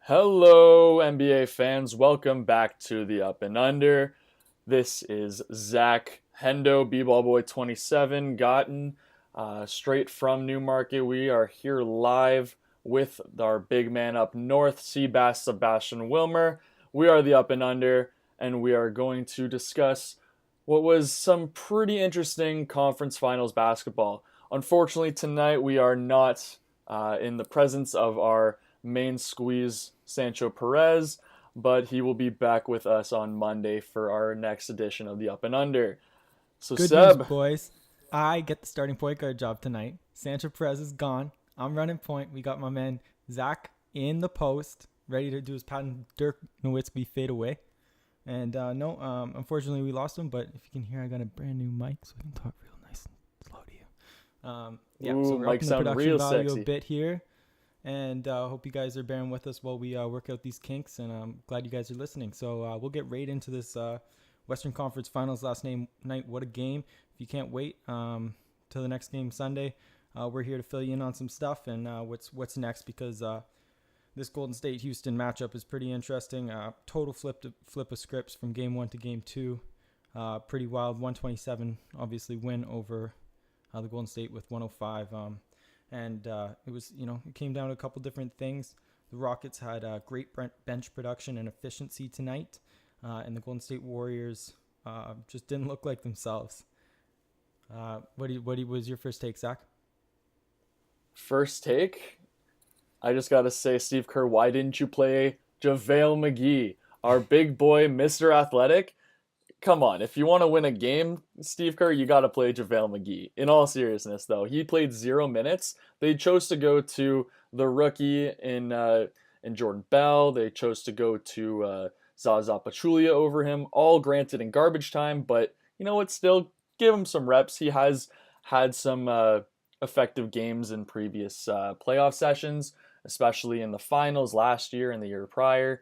Hello, NBA fans. Welcome back to the Up and Under. This is Zach Hendo, B-Ball Boy 27, gotten straight from Newmarket. We are here live with our big man up north, Sebastian Wilmer. We are the Up and Under, and we are going to discuss what was some pretty interesting conference finals basketball. Unfortunately, tonight we are not in the presence of our main squeeze, Sancho Perez, but he will be back with us on Monday for our next edition of the Up and Under. So, Good news, Seb, boys. I get the starting point guard job tonight. Sancho Perez is gone. I'm running point. We got my man Zach in the post, ready to do his patent Dirk Nowitzki fade away. And no, unfortunately we lost him. But if you can hear, I got a brand new mic, so I can talk real nice and slow to you. Yeah, so ooh, we're Mike upping the sound production real value sexy. a bit here, and hope you guys are bearing with us while we work out these kinks. And I'm glad you guys are listening. So we'll get right into this Western Conference Finals night. What a game! If you can't wait till the next game Sunday, we're here to fill you in on some stuff and what's next, because this Golden State Houston matchup is pretty interesting. Total flip of scripts from game one to game two. Pretty wild. 127 obviously win over the Golden State with 105. And it came down to a couple different things. The Rockets had great bench production and efficiency tonight, and the Golden State Warriors just didn't look like themselves. What was your first take, Zach? First take, I just got to say, Steve Kerr, why didn't you play JaVale McGee, our big boy, Mr. Athletic? Come on, if you want to win a game, Steve Kerr, you got to play JaVale McGee. In all seriousness, though, he played 0 minutes. They chose to go to the rookie in Jordan Bell. They chose to go to Zaza Pachulia over him, all granted in garbage time, but you know what? Still, give him some reps. He has had some effective games in previous playoff sessions, especially in the finals last year and the year prior.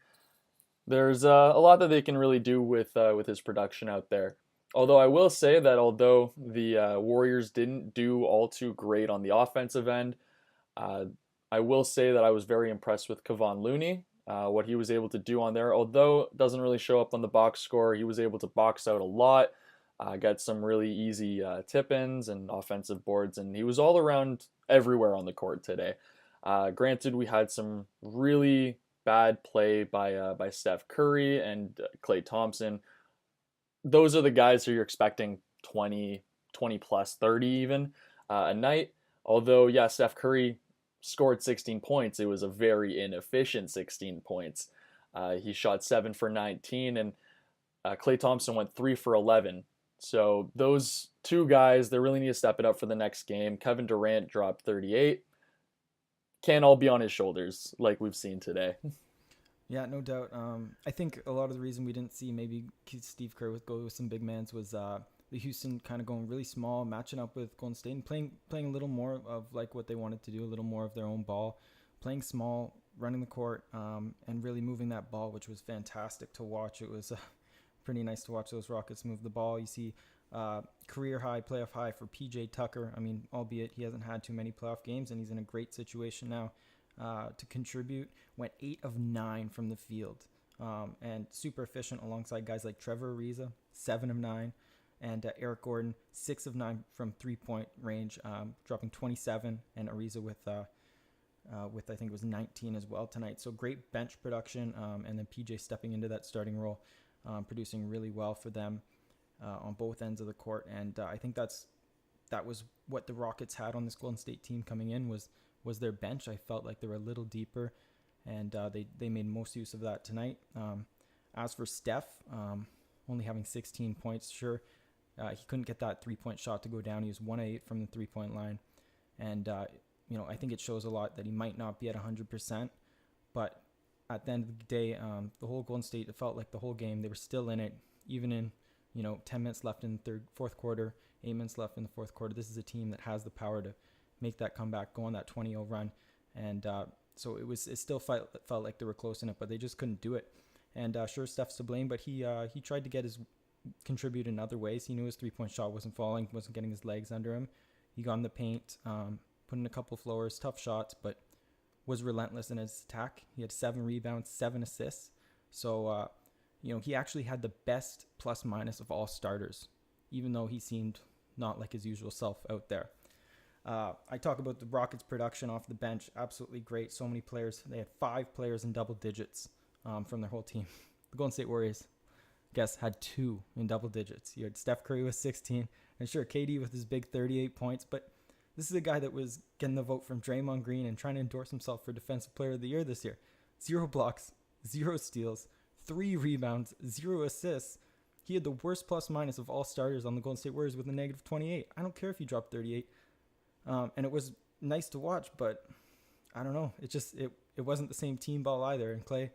There's a lot that they can really do with his production out there. Although I will say that although the Warriors didn't do all too great on the offensive end, uh, I will say that I was very impressed with Kevon Looney, what he was able to do on there. Although it doesn't really show up on the box score, he was able to box out a lot, got some really easy tip-ins and offensive boards, and he was all around everywhere on the court today. Granted, we had some really bad play by Steph Curry and Klay Thompson. Those are the guys who you're expecting 20 plus, 30 even a night. Although, yeah, Steph Curry scored 16 points. It was a very inefficient 16 points. He shot 7 for 19, and Klay Thompson went 3 for 11. So those two guys, they really need to step it up for the next game. Kevin Durant dropped 38. Can't all be on his shoulders like we've seen today. Yeah, no doubt. I think a lot of the reason we didn't see maybe Steve Kerr go with some big mans was the Houston kind of going really small, matching up with Golden State and playing a little more of like what they wanted to do, a little more of their own ball, playing small, running the court, and really moving that ball, which was fantastic to watch. It was pretty nice to watch those Rockets move the ball. You see career high, playoff high for PJ Tucker. I mean, albeit he hasn't had too many playoff games, and he's in a great situation now to contribute. Went 8 of 9 from the field, and super efficient alongside guys like Trevor Ariza, 7 of 9, and Eric Gordon, 6 of 9 from 3-point range, dropping 27, and Ariza with I think it was 19 as well tonight. So great bench production, and then PJ stepping into that starting role, producing really well for them on both ends of the court. And I think that was what the Rockets had on this Golden State team coming in was their bench. I felt like they were a little deeper, and they made most use of that tonight. As for Steph, only having 16 points, sure, he couldn't get that 3-point shot to go down. He was 1 of 8 from the 3-point line, and I think it shows a lot that he might not be at 100%, but at the end of the day, the whole Golden State, it felt like the whole game they were still in it, even in 10 minutes left in the fourth quarter, 8 minutes left in the fourth quarter. This is a team that has the power to make that comeback, go on that 20-0 run, and so it still felt like they were close in it, but they just couldn't do it. And sure, Steph's to blame, but he tried to contribute in other ways. He knew his 3-point shot wasn't falling, wasn't getting his legs under him. He got in the paint, put in a couple floaters, tough shots, but was relentless in his attack. He had 7 rebounds, 7 assists. So, he actually had the best plus minus of all starters, even though he seemed not like his usual self out there. I talk about the Rockets' production off the bench. Absolutely great. So many players. They had 5 players in double digits from their whole team. The Golden State Warriors, guess, had 2 in double digits. You had Steph Curry with 16, and sure, KD with his big 38 points, but this is a guy that was getting the vote from Draymond Green and trying to endorse himself for Defensive Player of the Year this year. 0 blocks, 0 steals, 3 rebounds, 0 assists. He had the worst plus minus of all starters on the Golden State Warriors with a negative 28. I don't care if he dropped 38. And it was nice to watch, but I don't know. It wasn't the same team ball either. And Clay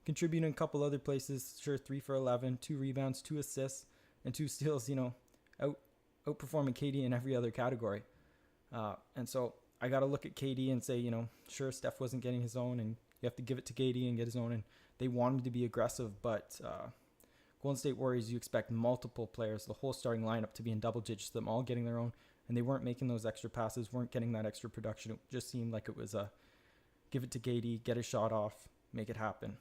contributing a couple other places. Sure, 3 for 11, 2 rebounds, 2 assists, and 2 steals. Outperforming KD in every other category. And so I got to look at KD and say, sure, Steph wasn't getting his own, and you have to give it to KD and get his own. And they want him to be aggressive, but Golden State Warriors, you expect multiple players, the whole starting lineup, to be in double digits, them all getting their own. And they weren't making those extra passes, weren't getting that extra production. It just seemed like it was a give it to KD, get a shot off, make it happen.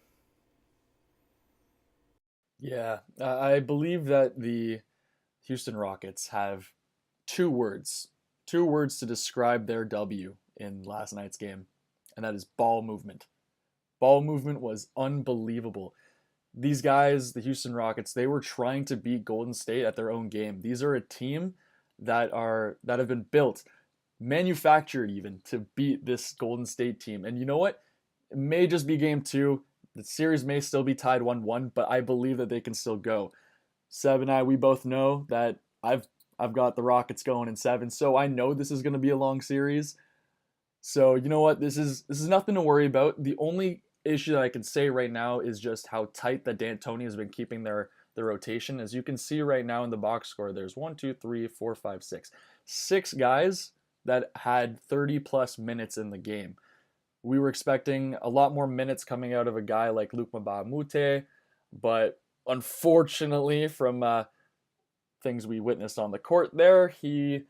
Yeah, I believe that the Houston Rockets have two words to describe their W in last night's game, and that is ball movement. Ball movement was unbelievable. These guys, the Houston Rockets, they were trying to beat Golden State at their own game. These are a team that have been built, manufactured even to beat this Golden State team. And you know what? It may just be game 2. The series may still be tied 1-1, but I believe that they can still go. Seb and I, we both know that I've got the Rockets going in 7, so I know this is going to be a long series. So you know what? This is nothing to worry about. The only issue that I can say right now is just how tight that D'Antoni has been keeping their rotation. As you can see right now in the box score, there's 1, 2, 3, 4, 5, 6. 6 guys that had 30 plus minutes in the game. We were expecting a lot more minutes coming out of a guy like Luc Mbah a Moute, but unfortunately, from things we witnessed on the court there, he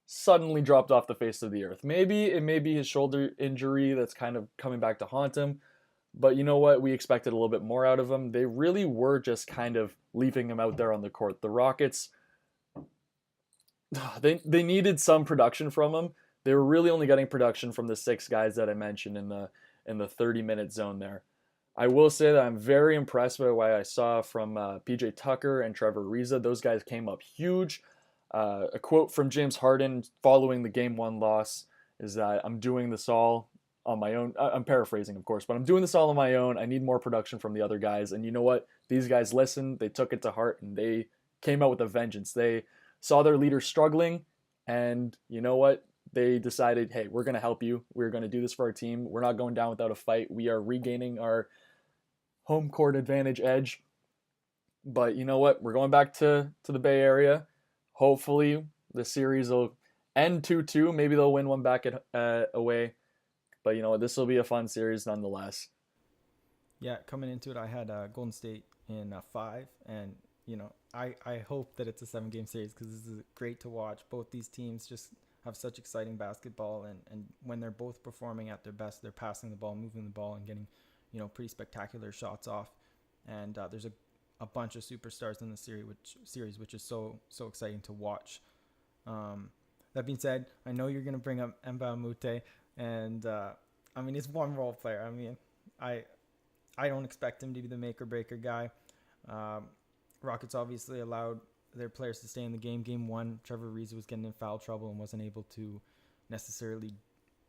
suddenly dropped off the face of the earth. Maybe it may be his shoulder injury that's kind of coming back to haunt him. But you know what? We expected a little bit more out of him. They really were just kind of leaving him out there on the court. The Rockets, they needed some production from him. They were really only getting production from the 6 guys that I mentioned in the 30-minute zone there. I will say that I'm very impressed by what I saw from PJ Tucker and Trevor Ariza. Those guys came up huge. A quote from James Harden following the Game 1 loss is that I'm doing this all on my own. I'm paraphrasing, of course, but I'm doing this all on my own. I need more production from the other guys. And you know what? These guys listened. They took it to heart, and they came out with a vengeance. They saw their leader struggling, and you know what? They decided, hey, we're going to help you. We're going to do this for our team. We're not going down without a fight. We are regaining our home court advantage edge. But you know what? We're going back to the Bay Area. Hopefully, the series will end 2-2. Maybe they'll win one back away. But you know what? This will be a fun series nonetheless. Yeah, coming into it, I had Golden State in 5, and I hope that it's a 7-game series because this is great to watch. Both these teams just have such exciting basketball, and when they're both performing at their best, they're passing the ball, moving the ball, and getting pretty spectacular shots off. And there's a bunch of superstars in the series, which is so exciting to watch. That being said, I know you're going to bring up Mbah a Moute, and he's one role player. I don't expect him to be the make or breaker guy. Rockets obviously allowed their players to stay in the game. Game 1, Trevor Ariza was getting in foul trouble and wasn't able to necessarily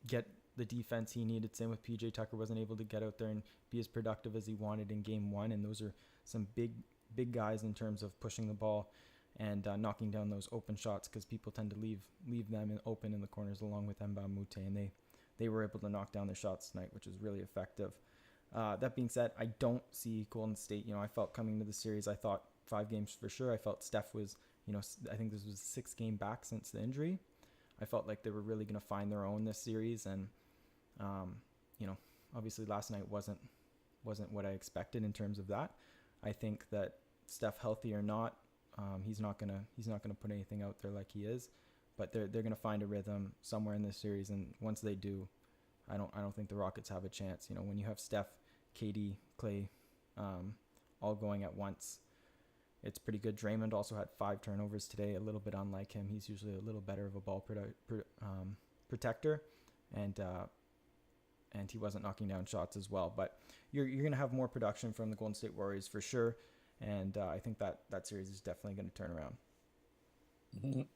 get the defense he needed. Same with PJ Tucker, wasn't able to get out there and be as productive as he wanted in Game 1. And those are some big guys in terms of pushing the ball and knocking down those open shots, because people tend to leave them open in the corners along with Mbah a Moute, and they were able to knock down their shots tonight, which was really effective. That being said, I don't see Golden State. I felt coming to the series, I thought 5 games for sure. I felt Steph was, I think this was 6 game back since the injury. I felt like they were really going to find their own this series, and obviously last night wasn't what I expected in terms of that. I think that Steph, healthy or not, he's not gonna put anything out there like he is, but they're gonna find a rhythm somewhere in this series, and once they do, I don't think the Rockets have a chance. You know, when you have Steph, KD, Clay, all going at once, it's pretty good. Draymond also had 5 turnovers today, a little bit unlike him. He's usually a little better of a ball protector, and he wasn't knocking down shots as well. But you're gonna have more production from the Golden State Warriors for sure, and I think that series is definitely going to turn around. Mhm.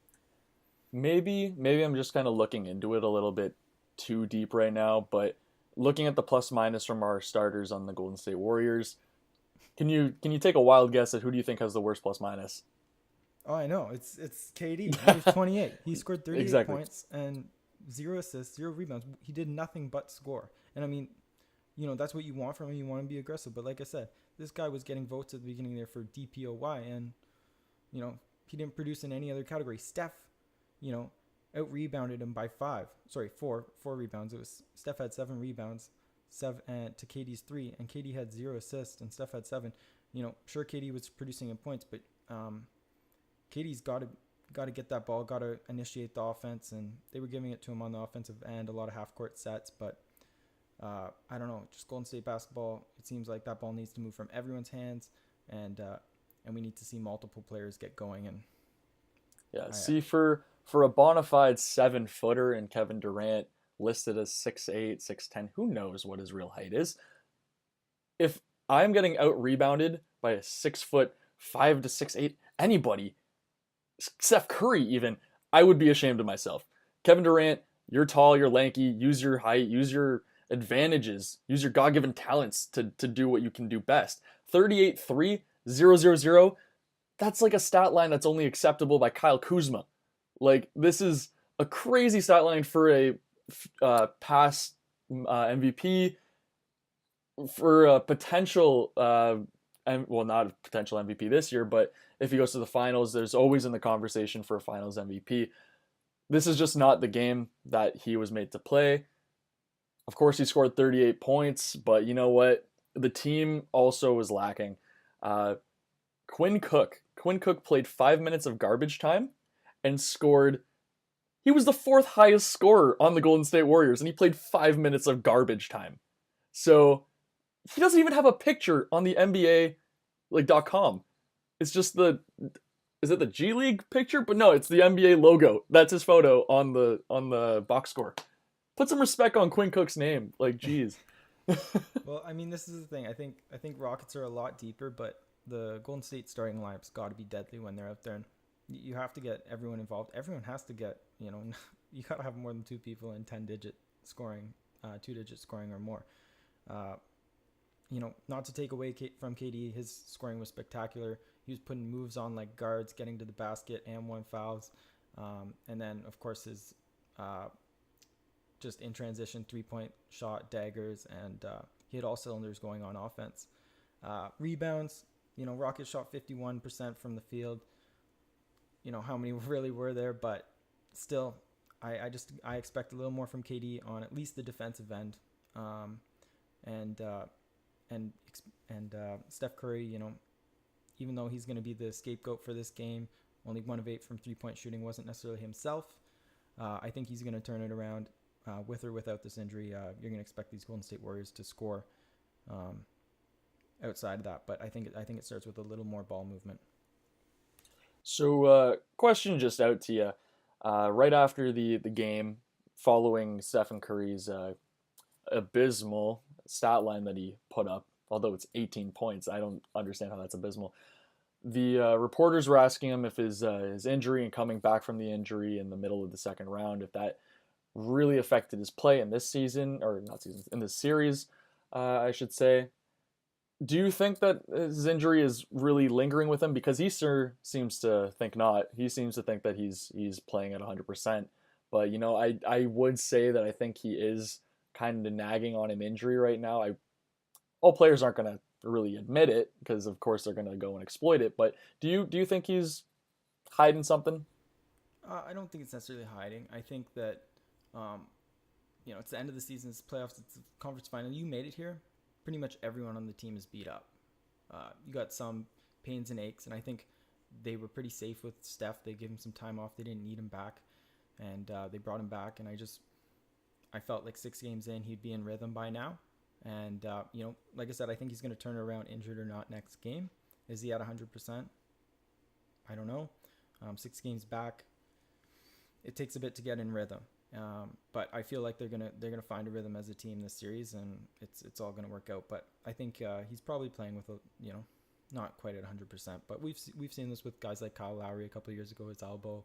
Maybe I'm just kind of looking into it a little bit too deep right now, but looking at the plus minus from our starters on the Golden State Warriors, can you take a wild guess at who do you think has the worst plus minus? Oh, I know. It's KD. He was 28. He scored 38 Exactly. points and 0 assists, 0 rebounds. He did nothing but score. And I mean, you know, that's what you want from him. You want to be aggressive. But like I said, this guy was getting votes at the beginning there for DPOY, and you know, he didn't produce in any other category. Steph, you know, out rebounded him by 5. Sorry, four rebounds. It was Steph had 7 rebounds, to KD's 3, and KD had 0 assists, and Steph had 7. You know, sure KD was producing in points, but KD's got to get that ball, got to initiate the offense, and they were giving it to him on the offensive end, a lot of half court sets, but I don't know, just Golden State basketball. It seems like that ball needs to move from everyone's hands, and we need to see multiple players get going. And Yeah, I see, for a bona fide 7 footer and Kevin Durant listed as 6'8", 6'10", who knows what his real height is? If I'm getting out rebounded by a 6 foot 5 to 6'8" anybody, Steph Curry even, I would be ashamed of myself. Kevin Durant, you're tall, you're lanky, use your height, use your advantages, use your God given talents to do what you can do best. 38 3 0 0 0. That's like a stat line that's only acceptable by Kyle Kuzma. Like, this is a crazy stat line for a past MVP, for a potential, well, not a potential MVP this year, but if he goes to the finals, there's always in the conversation for a finals MVP. This is just not the game that he was made to play. Of course, he scored 38 points, but you know what? The team also was lacking. Uh, Quinn Cook played 5 minutes of garbage time and scored. He was the fourth highest scorer on the Golden State Warriors, and he played 5 minutes of garbage time. So he doesn't even have a picture on the NBA like .com. It's just the, is it the G League picture? But no, it's the NBA logo. That's his photo on the box score. Put some respect on Quinn Cook's name. Like, geez. well, I mean, this is the thing. I think Rockets are a lot deeper, but the Golden State starting lineup's got to be deadly when they're out there. And you have to get everyone involved. Everyone has to get, you know, you got to have more than 2 people in 10-digit scoring, 2-digit scoring or more. Uh, you know, not to take away from KD, his scoring was spectacular. He was putting moves on like guards, getting to the basket, and 1 fouls. And then, of course, his just in transition 3-point shot, daggers, and he had all cylinders going on offense. Rebounds, you know, Rockets shot 51% from the field. You know, how many really were there, but still, I expect a little more from KD on at least the defensive end. And Steph Curry, you know, even though he's going to be the scapegoat for this game, only 1 of 8 from 3-point shooting, wasn't necessarily himself. I think he's going to turn it around. With or without this injury, you're going to expect these Golden State Warriors to score outside of that. But I think it starts with a little more ball movement. So, question just out to you. Right after the game, following Stephen Curry's abysmal stat line that he put up, although it's 18 points, I don't understand how that's abysmal. The reporters were asking him if his injury and coming back from the injury in the middle of the second round, if that really affected his play in this season, or not season, in this series, I should say. Do you think that his injury is really lingering with him? Because he sure seems to think not. He seems to think that he's playing at 100%. But you know, I would say that I think he is kind of nagging on an injury right now. All players aren't going to really admit it because of course they're going to go and exploit it. But do you think he's hiding something? I don't think it's necessarily hiding. I think that, you know, it's the end of the season, it's playoffs, it's a conference final. You made it here. Pretty much everyone on the team is beat up. You got some pains and aches, and I think they were pretty safe with Steph. They gave him some time off. They didn't need him back, and they brought him back. And I felt like 6 games in, he'd be in rhythm by now. And, like I said, I think he's going to turn it around, injured or not, next game. Is he at 100%? I don't know. 6 games back, it takes a bit to get in rhythm. But I feel like they're gonna find a rhythm as a team this series, and it's all gonna work out. But I think he's probably playing with not quite at 100%. But we've seen this with guys like Kyle Lowry a couple of years ago, his elbow,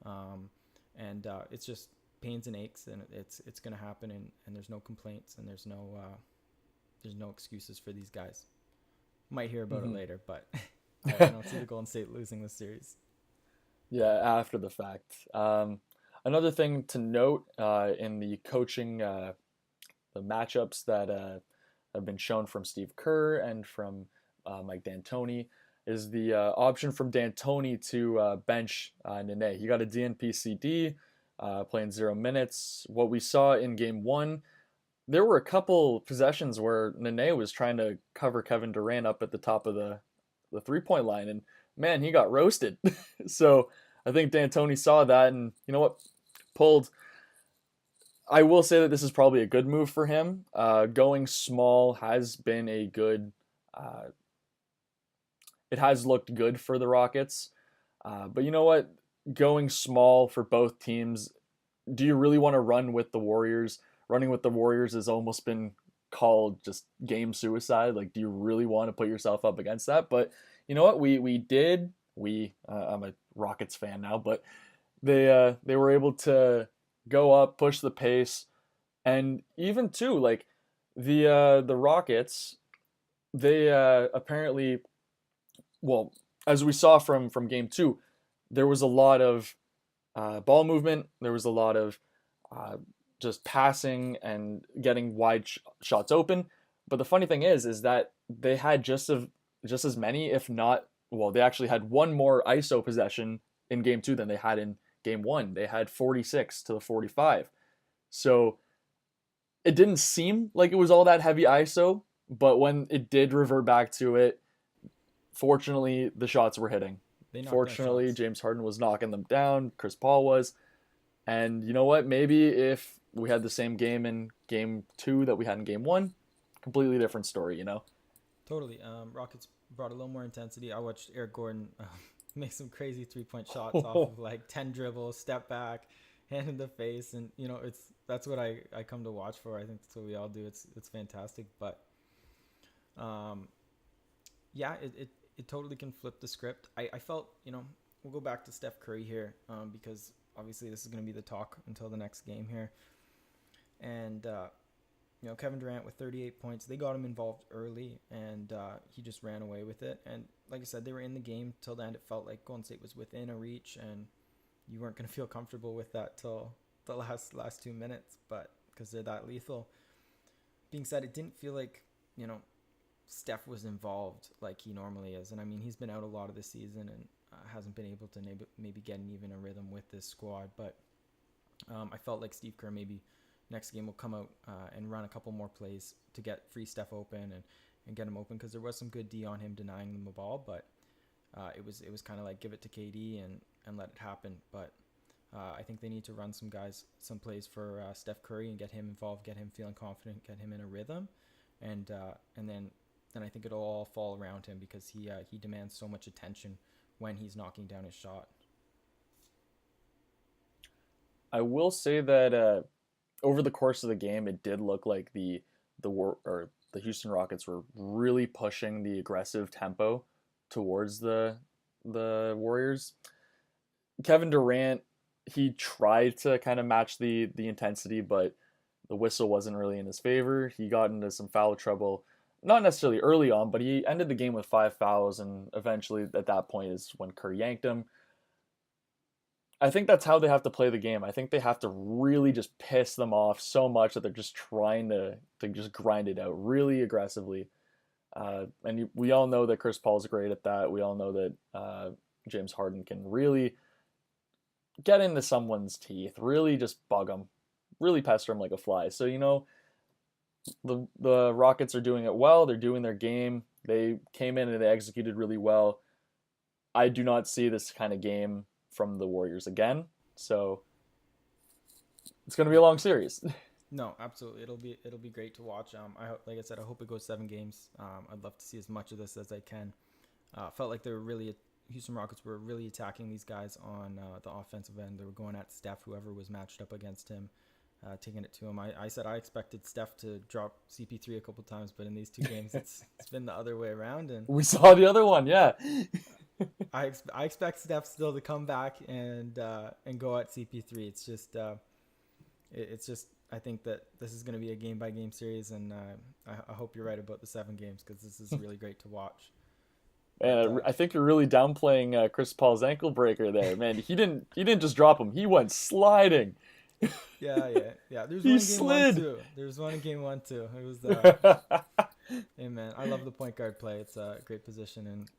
and it's just pains and aches, and it's gonna happen, and there's no complaints, and there's no excuses for these guys. Might hear about it later, but I don't see the Golden State losing this series. Yeah, after the fact. Another thing to note in the coaching, the matchups that have been shown from Steve Kerr and from Mike D'Antoni is the option from D'Antoni to bench Nene. He got a DNP-CD, playing 0 minutes. What we saw in game one, there were a couple possessions where Nene was trying to cover Kevin Durant up at the top of the three-point line, and man, he got roasted. So I think D'Antoni saw that, and you know what, pulled. I will say that this is probably a good move for him. Going small has been a good. It has looked good for the Rockets, but you know what, going small for both teams. Do you really want to run with the Warriors? Running with the Warriors has almost been called just game suicide. Like, do you really want to put yourself up against that? But you know what? We did. I'm a Rockets fan now, but they were able to go up, push the pace, and even too, like the Rockets, they apparently, well, as we saw from game two, there was a lot of ball movement. There was a lot of just passing and getting wide shots open. But the funny thing is that they had just as many, if not, well, they actually had one more ISO possession in game two than they had in game one. They had 46 to the 45. So it didn't seem like it was all that heavy ISO, but when it did revert back to it, fortunately, the shots were hitting. Fortunately, James Harden was knocking them down. Chris Paul was. And you know what? Maybe if we had the same game in game two that we had in game one, completely different story, you know? Totally. Rockets brought a little more intensity. I watched Eric Gordon make some crazy 3-point shots off of like 10 dribbles, step back, hand in the face, and that's what I come to watch for. I think that's what we all do. It's fantastic, but yeah, it totally can flip the script. I felt, we'll go back to Steph Curry here, because obviously this is going to be the talk until the next game here. And Kevin Durant with 38 points, they got him involved early, and he just ran away with it. And like I said, they were in the game till the end. It felt like Golden State was within a reach, and you weren't going to feel comfortable with that till the last 2 minutes, but because they're that lethal. Being said, it didn't feel like Steph was involved like he normally is, and I mean, he's been out a lot of the season and hasn't been able to maybe get even a rhythm with this squad. But I felt like Steve Kerr maybe next game will come out and run a couple more plays to get free Steph open and get him open, because there was some good D on him denying them the ball, but it was kind of like give it to KD and let it happen. But I think they need to run some plays for Steph Curry and get him involved, get him feeling confident, get him in a rhythm, and then I think it'll all fall around him, because he demands so much attention when he's knocking down his shot. I will say that over the course of the game, it did look like the Houston Rockets were really pushing the aggressive tempo towards the Warriors. Kevin Durant, he tried to kind of match the intensity, but the whistle wasn't really in his favor. He got into some foul trouble, not necessarily early on, but he ended the game with 5 fouls, and eventually at that point is when Kerr yanked him. I think that's how they have to play the game. I think they have to really just piss them off so much that they're just trying to just grind it out really aggressively. And we all know that Chris Paul's great at that. We all know that James Harden can really get into someone's teeth, really just bug them, really pester them like a fly. So, the Rockets are doing it well. They're doing their game. They came in and they executed really well. I do not see this kind of game from the Warriors again. So it's going to be a long series. No, absolutely. It'll be great to watch. Like I said, I hope it goes 7 games. I'd love to see as much of this as I can. Felt like they were really Houston Rockets were really attacking these guys on the offensive end. They were going at Steph, whoever was matched up against him, taking it to him. I said I expected Steph to drop CP3 a couple times, but in these 2 games, it's been the other way around. And We saw the other one, yeah. I expect Steph still to come back and go at CP3. It's just I think that this is going to be a game by game series, and I hope you're right about the 7 games because this is really great to watch. But Man, I think you're really downplaying Chris Paul's ankle breaker there, man. He didn't just drop him; he went sliding. yeah. There's He one in game one slid. too. There's one in game one too. It was hey man, I love the point guard play. It's a great position, and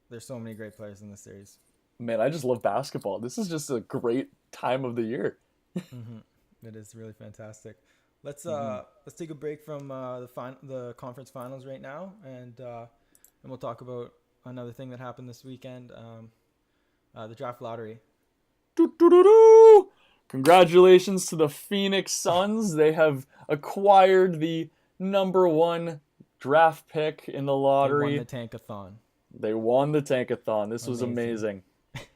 there's so many great players in this series. Man, I just love basketball. This is just a great time of the year. Hmm. It is really fantastic. Hmm. Let's take a break from the conference finals right now, and we'll talk about another thing that happened this weekend, the draft lottery. Doo-doo-doo-doo! Congratulations to the Phoenix Suns. They have acquired the number one draft pick in the They won the lottery. tankathon. They won the tankathon. This was Amazing. amazing.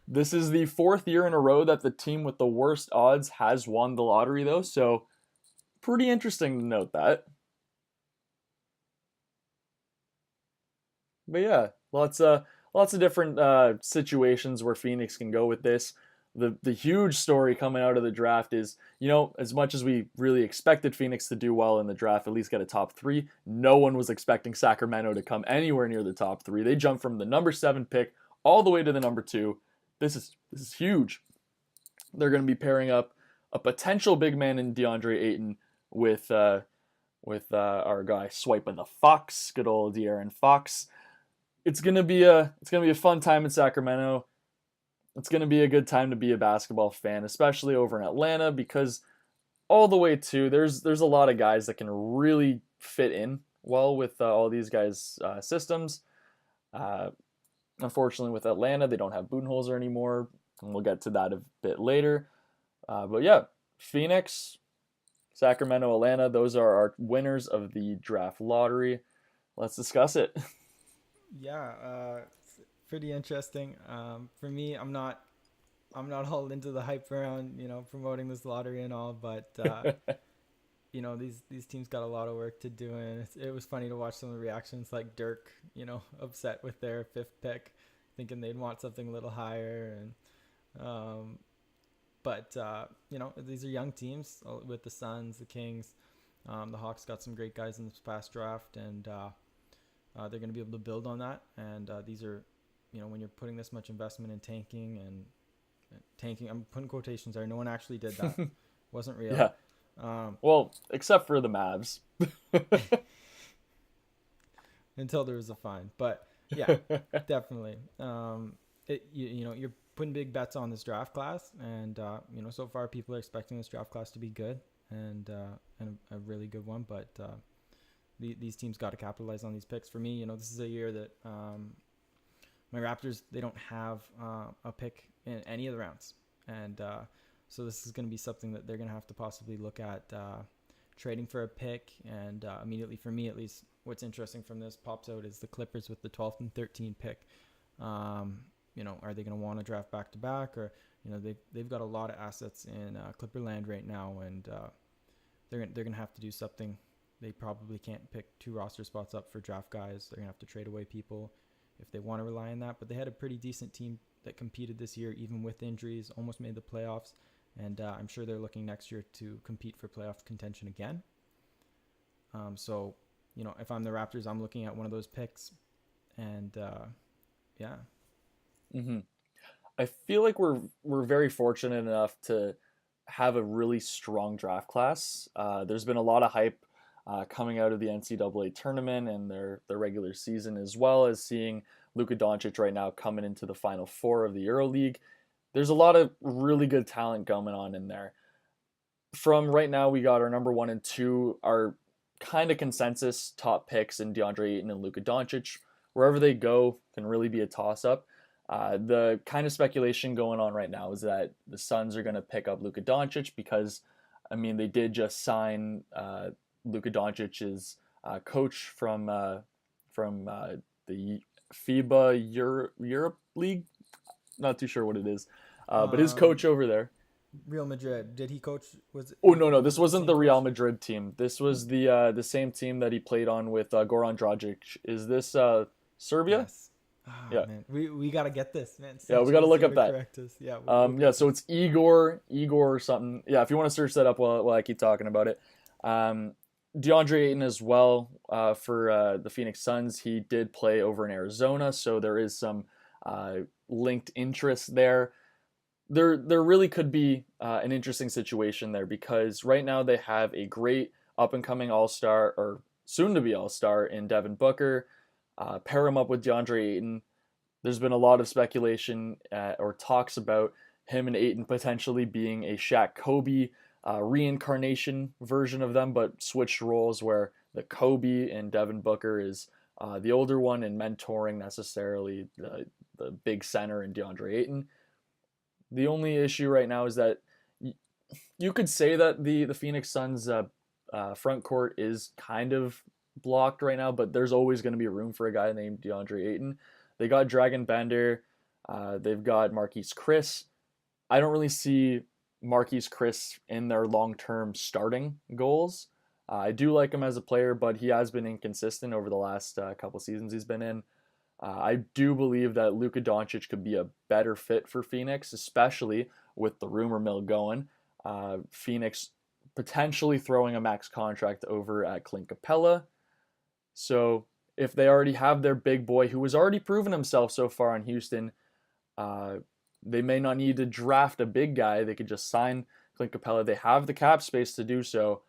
This is the fourth year in a row that the team with the worst odds has won the lottery, though. So pretty interesting to note that. But yeah, lots of different situations where Phoenix can go with this. The huge story coming out of the draft is, as much as we really expected Phoenix to do well in the draft, at least get a top three, no one was expecting Sacramento to come anywhere near the top three. They jumped from the number 7 pick all the way to the number 2. This is huge. They're going to be pairing up a potential big man in DeAndre Ayton with our guy swiping the Fox, good old De'Aaron Fox. It's gonna be a fun time in Sacramento. It's gonna be a good time to be a basketball fan, especially over in Atlanta, because all the way to there's a lot of guys that can really fit in well with all these guys' systems. Uh, Unfortunately, with Atlanta, they don't have Budenholzer anymore, and we'll get to that a bit later. But yeah, Phoenix, Sacramento, Atlanta, those are our winners of the draft lottery. Let's discuss it. Yeah, it's pretty interesting. For me, I'm not all into the hype around promoting this lottery and all, but these teams got a lot of work to do, and it was funny to watch some of the reactions, like Dirk, upset with their 5th pick, thinking they'd want something a little higher, and but these are young teams with the Suns, the Kings, the Hawks got some great guys in this past draft, and they're going to be able to build on that. And these are, when you're putting this much investment in tanking, I'm putting quotations there. No one actually did that. Wasn't real. Yeah. Um, Well, except for the Mavs. until there was a fine. But yeah, definitely. You're putting big bets on this draft class, and so far people are expecting this draft class to be good and a really good one. But these teams got to capitalize on these picks. For me, this is a year that my Raptors, they don't have a pick in any of the rounds, and so this is going to be something that they're going to have to possibly look at trading for a pick. And immediately, for me at least, what's interesting from this pops out is the Clippers with the 12th and 13th pick. Are they going to want to draft back to back, or they've got a lot of assets in Clipperland right now, and they're going to have to do something. They probably can't pick 2 roster spots up for draft guys. They're going to have to trade away people if they want to rely on that. But they had a pretty decent team that competed this year, even with injuries, almost made the playoffs. And I'm sure they're looking next year to compete for playoff contention again. So, if I'm the Raptors, I'm looking at one of those picks. And yeah. Hmm. I feel like we're very fortunate enough to have a really strong draft class. There's been a lot of hype coming out of the NCAA tournament and their regular season, as well as seeing Luka Doncic right now coming into the Final Four of the EuroLeague. There's a lot of really good talent going on in there. From right now, we got our number 1 and 2, our kind of consensus top picks in DeAndre Ayton and Luka Doncic. Wherever they go can really be a toss up. The kind of speculation going on right now is that the Suns are going to pick up Luka Doncic because I mean, they did just sign Luka Doncic's coach from the FIBA Europe League. Not too sure what it is, but his coach Um, over there. Real Madrid. Did he coach? Oh no, no, this Was it the wasn't same the Real coach? Madrid team. This was the same team that he played on with Goran Dragic. Is this Serbia? Yes. Ah, Yeah, man, we gotta get this, man. yeah. We got to Sanchez look here up to that. correct us. Yeah, we'll Yeah. get So this. it's Igor or something. Yeah. If you want to search that up while I keep talking about it. DeAndre Ayton as well for the Phoenix Suns. He did play over in Arizona, so there is some uh, linked interest there. There really could be an interesting situation there because right now they have a great up and coming All Star or soon to be All Star in Devin Booker. Pair him up with DeAndre Ayton. There's been a lot of speculation or talks about him and Ayton potentially being a Shaq Kobe reincarnation version of them, but switched roles where the Kobe and Devin Booker is the older one and mentoring necessarily the big center in DeAndre Ayton. The only issue right now is that you could say that the Phoenix Suns front court is kind of blocked right now, but there's always going to be room for a guy named DeAndre Ayton. They got Dragon Bender. They've got Marquise Chris. I don't really see Marquise Chris in their long-term starting goals. I do like him as a player, but he has been inconsistent over the last couple seasons he's been in. I do believe that Luka Doncic could be a better fit for Phoenix, especially with the rumor mill going. Phoenix potentially throwing a max contract over at Clint Capella. So if they already have their big boy who has already proven himself so far in Houston, uh, they may not need to draft a big guy. They could just sign Clint Capella. They have the cap space to do so,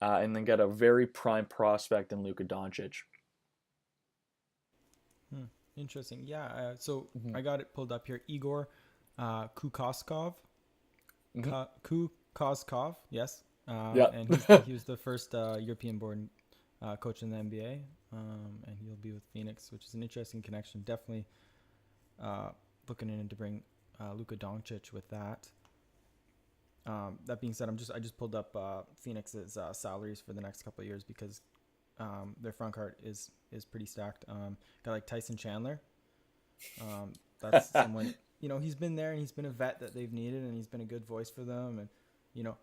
and then get a very prime prospect in Luka Doncic. Hmm. Interesting. Yeah. So Mm-hmm. I got it pulled up here. Igor Kukoskov. Mm-hmm. Kukoskov. Yes. Yeah. And he was the first European-born coach in the NBA, and he'll be with Phoenix, which is an interesting connection. Definitely uh, looking in to bring Luka Doncic with that. That being said, I just pulled up Phoenix's salaries for the next couple of years because their front court is pretty stacked. Got like Tyson Chandler. That's someone, he's been there and he's been a vet that they've needed and he's been a good voice for them. And you know,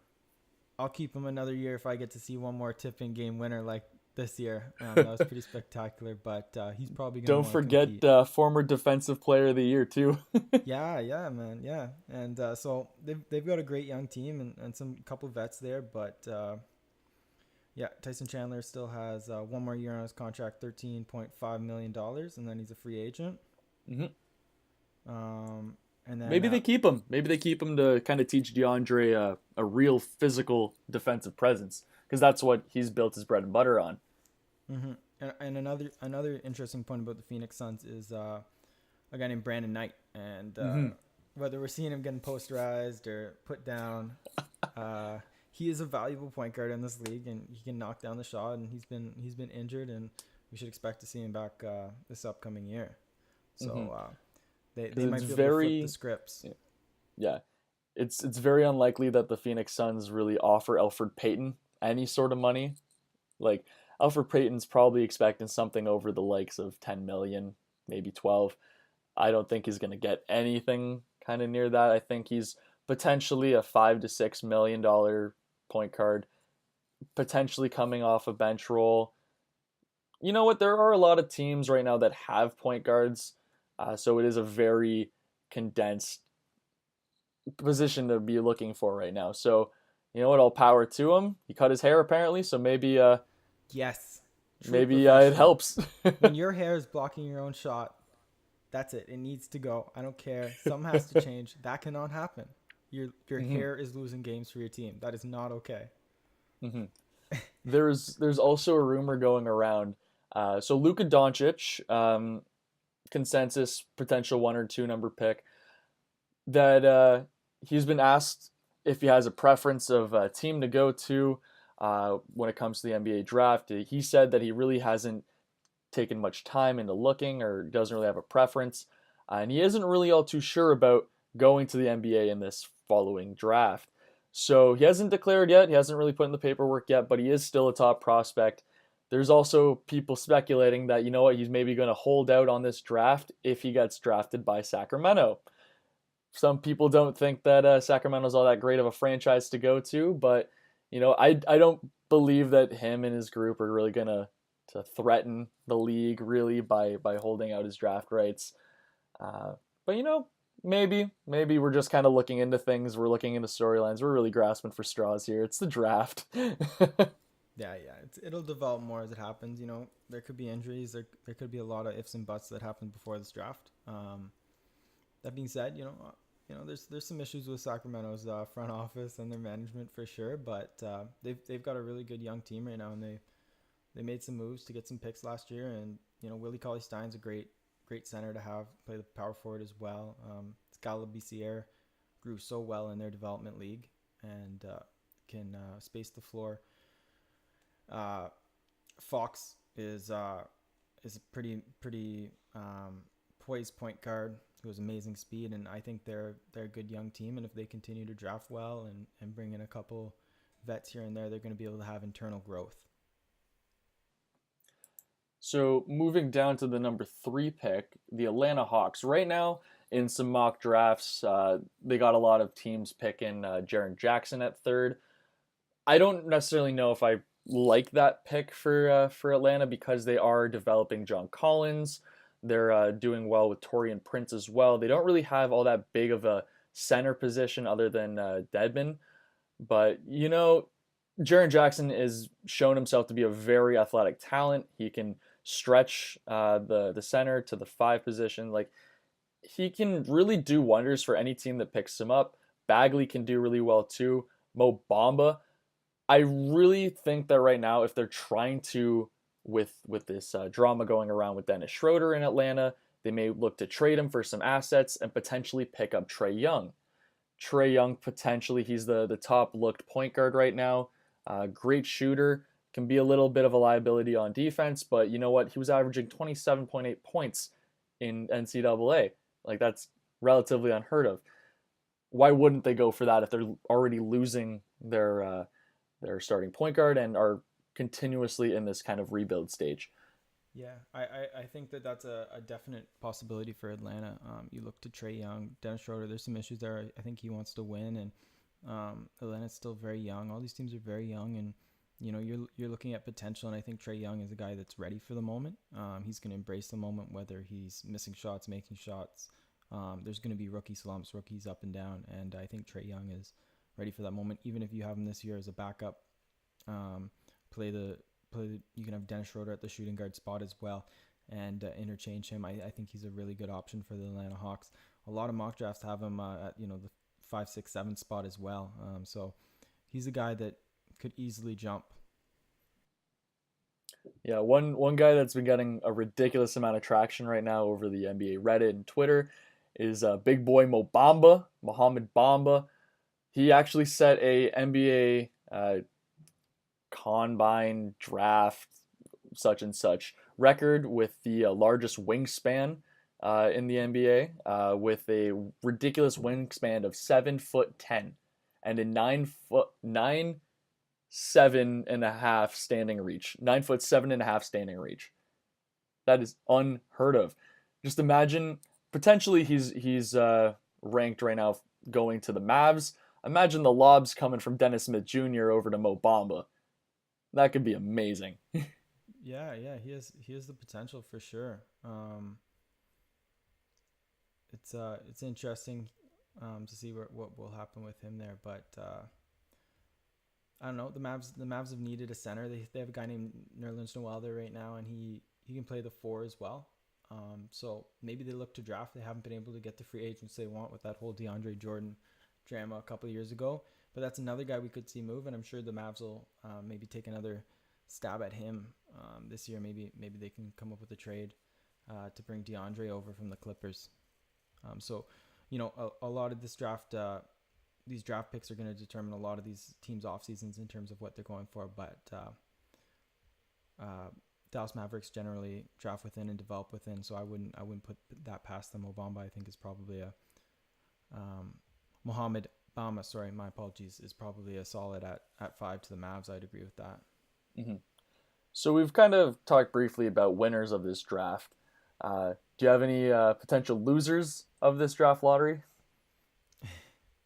I'll keep him another year if I get to see one more tipping game winner like this year. That was pretty spectacular, but he's probably gonna Don't want to forget compete. former defensive player of the year too. Yeah, man, yeah, and so they've got a great young team and some couple vets there, but yeah, Tyson Chandler still has one more year on his contract, $13.5 million, and then he's a free agent. hmm And then Maybe they keep him. Maybe they keep him to kind of teach DeAndre a real physical defensive presence because that's what he's built his bread and butter on. mm-hmm. And another interesting point about the Phoenix Suns is a guy named Brandon Knight, and hmm whether we're seeing him getting posterized or put down, he is a valuable point guard in this league, and he can knock down the shot. And he's been injured, and we should expect to see him back this upcoming year. hmm So they It's might be able to flip the very scripts. yeah. It's very unlikely that the Phoenix Suns really offer Elfrid Payton any sort of money. Like Elfrid Payton's probably expecting something over the likes of 10 million, maybe 12. I don't think he's going to get anything kind of near that. I think he's potentially a $5 to $6 million point guard, potentially coming off a bench role. You know what? There are a lot of teams right now that have point guards, so it is a very condensed position to be looking for right now. So, you know what? All power to him. He cut his hair apparently, so Yes, true maybe it professional. helps. When your hair is blocking your own shot, that's it. It needs to go. I don't care. Something has to change. That cannot happen. Your hmm hair is losing games for your team. That is not okay. hmm there's also a rumor going around. So Luka Doncic, consensus potential one or two number pick, that he's been asked if he has a preference of a team to go to when it comes to the NBA draft. He said that he really hasn't taken much time into looking or doesn't really have a preference, and he isn't really all too sure about going to the NBA in this following draft. So he hasn't declared yet. He hasn't really put in the paperwork yet, but he is still a top prospect. There's also people speculating that, you know what, he's maybe going to hold out on this draft if he gets drafted by Sacramento. Some people don't think that Sacramento's all that great of a franchise to go to, but I don't believe that him and his group are really gonna to threaten the league really by holding out his draft rights. Uh, but maybe we're just kind of looking into things. We're looking into storylines. We're really grasping for straws here. It's the draft. Yeah. It'll develop more as it happens. There could be injuries. There could be a lot of ifs and buts that happen before this draft. That being said, there's some issues with Sacramento's front office and their management for sure, but they've got a really good young team right now, and they made some moves to get some picks last year, and Willie Cauley-Stein's a great center to have play the power forward as well. Scala BCR grew so well in their development league and can space the floor. Fox is a pretty poised point guard who has amazing speed, and I think they're a good young team. And if they continue to draft well and bring in a couple vets here and there, they're going to be able to have internal growth. So moving down to the number 3 pick, the Atlanta Hawks. Right now, in some mock drafts, they got a lot of teams picking Jaren Jackson at 3rd. I don't necessarily know if I like that pick for Atlanta because they are developing John Collins. They're doing well with Torian Prince as well. They don't really have all that big of a center position other than Dedmon. But, Jaren Jackson has shown himself to be a very athletic talent. He can stretch the center to the 5 position. Like, he can really do wonders for any team that picks him up. Bagley can do really well too. Mo Bamba. I really think that right now, if they're trying to, with this drama going around with Dennis Schroeder in Atlanta, they may look to trade him for some assets and potentially pick up Trae Young. Trae Young, potentially, he's the top looked point guard right now. Great shooter, can be a little bit of a liability on defense, but you know what? He was averaging 27.8 points in NCAA. Like, that's relatively unheard of. Why wouldn't they go for that if they're already losing their starting point guard and are continuously in this kind of rebuild stage? Yeah, I think that's a definite possibility for Atlanta. You look to Trae Young, Dennis Schroeder. There's some issues there. I think he wants to win, and Atlanta's still very young. All these teams are very young, and you're looking at potential. And I think Trae Young is a guy that's ready for the moment. He's going to embrace the moment, whether he's missing shots, making shots. There's going to be rookie slumps, rookies up and down, and I think Trae Young is ready for that moment. Even if you have him this year as a backup, you can have Dennis Schroeder at the shooting guard spot as well, and interchange him. I think he's a really good option for the Atlanta Hawks. A lot of mock drafts have him at the 5, 6, 7 spot as well. So he's a guy that could easily jump. Yeah, one guy that's been getting a ridiculous amount of traction right now over the NBA Reddit and Twitter is Big Boy Mo Bamba, Mohamed Bamba. He actually set a NBA combine draft such and such record with the largest wingspan in the NBA, with a ridiculous wingspan of 7'10" and a 9'7.5" standing reach. 9'7.5" standing reach. That is unheard of. Just imagine. Potentially, he's ranked right now going to the Mavs. Imagine the lobs coming from Dennis Smith Jr. over to Mo Bamba. That could be amazing. Yeah, he has the potential for sure. It's interesting to see what will happen with him there, but I don't know. The Mavs have needed a center. They have a guy named Nerlens Noel there right now, and he can play the 4 as well. So maybe they look to draft. They haven't been able to get the free agents they want with that whole DeAndre Jordan drama a couple of years ago. But that's another guy we could see move, and I'm sure the Mavs will maybe take another stab at him this year. Maybe they can come up with a trade to bring DeAndre over from the Clippers. So a lot of this draft, these draft picks are going to determine a lot of these teams' off seasons in terms of what they're going for. But Dallas Mavericks generally draft within and develop within, so I wouldn't put that past them. Obamba, I think, is probably a Mohamed Sorry, my apologies. Is probably a solid at 5 to the Mavs. I'd agree with that. Hmm. So we've kind of talked briefly about winners of this draft. Do you have any potential losers of this draft lottery?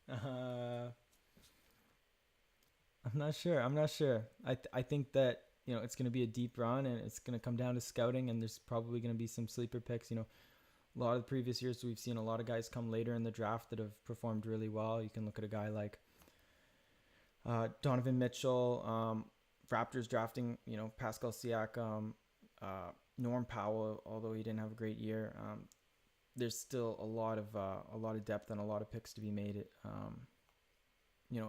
Uh, I'm not sure. I'm not sure. I think that it's going to be a deep run, and it's going to come down to scouting, and there's probably going to be some sleeper picks. A lot of the previous years we've seen a lot of guys come later in the draft that have performed really well. You can look at a guy like Donovan Mitchell, Raptors drafting Pascal Siakam, Norm Powell, although he didn't have a great year. There's still a lot of depth and a lot of picks to be made.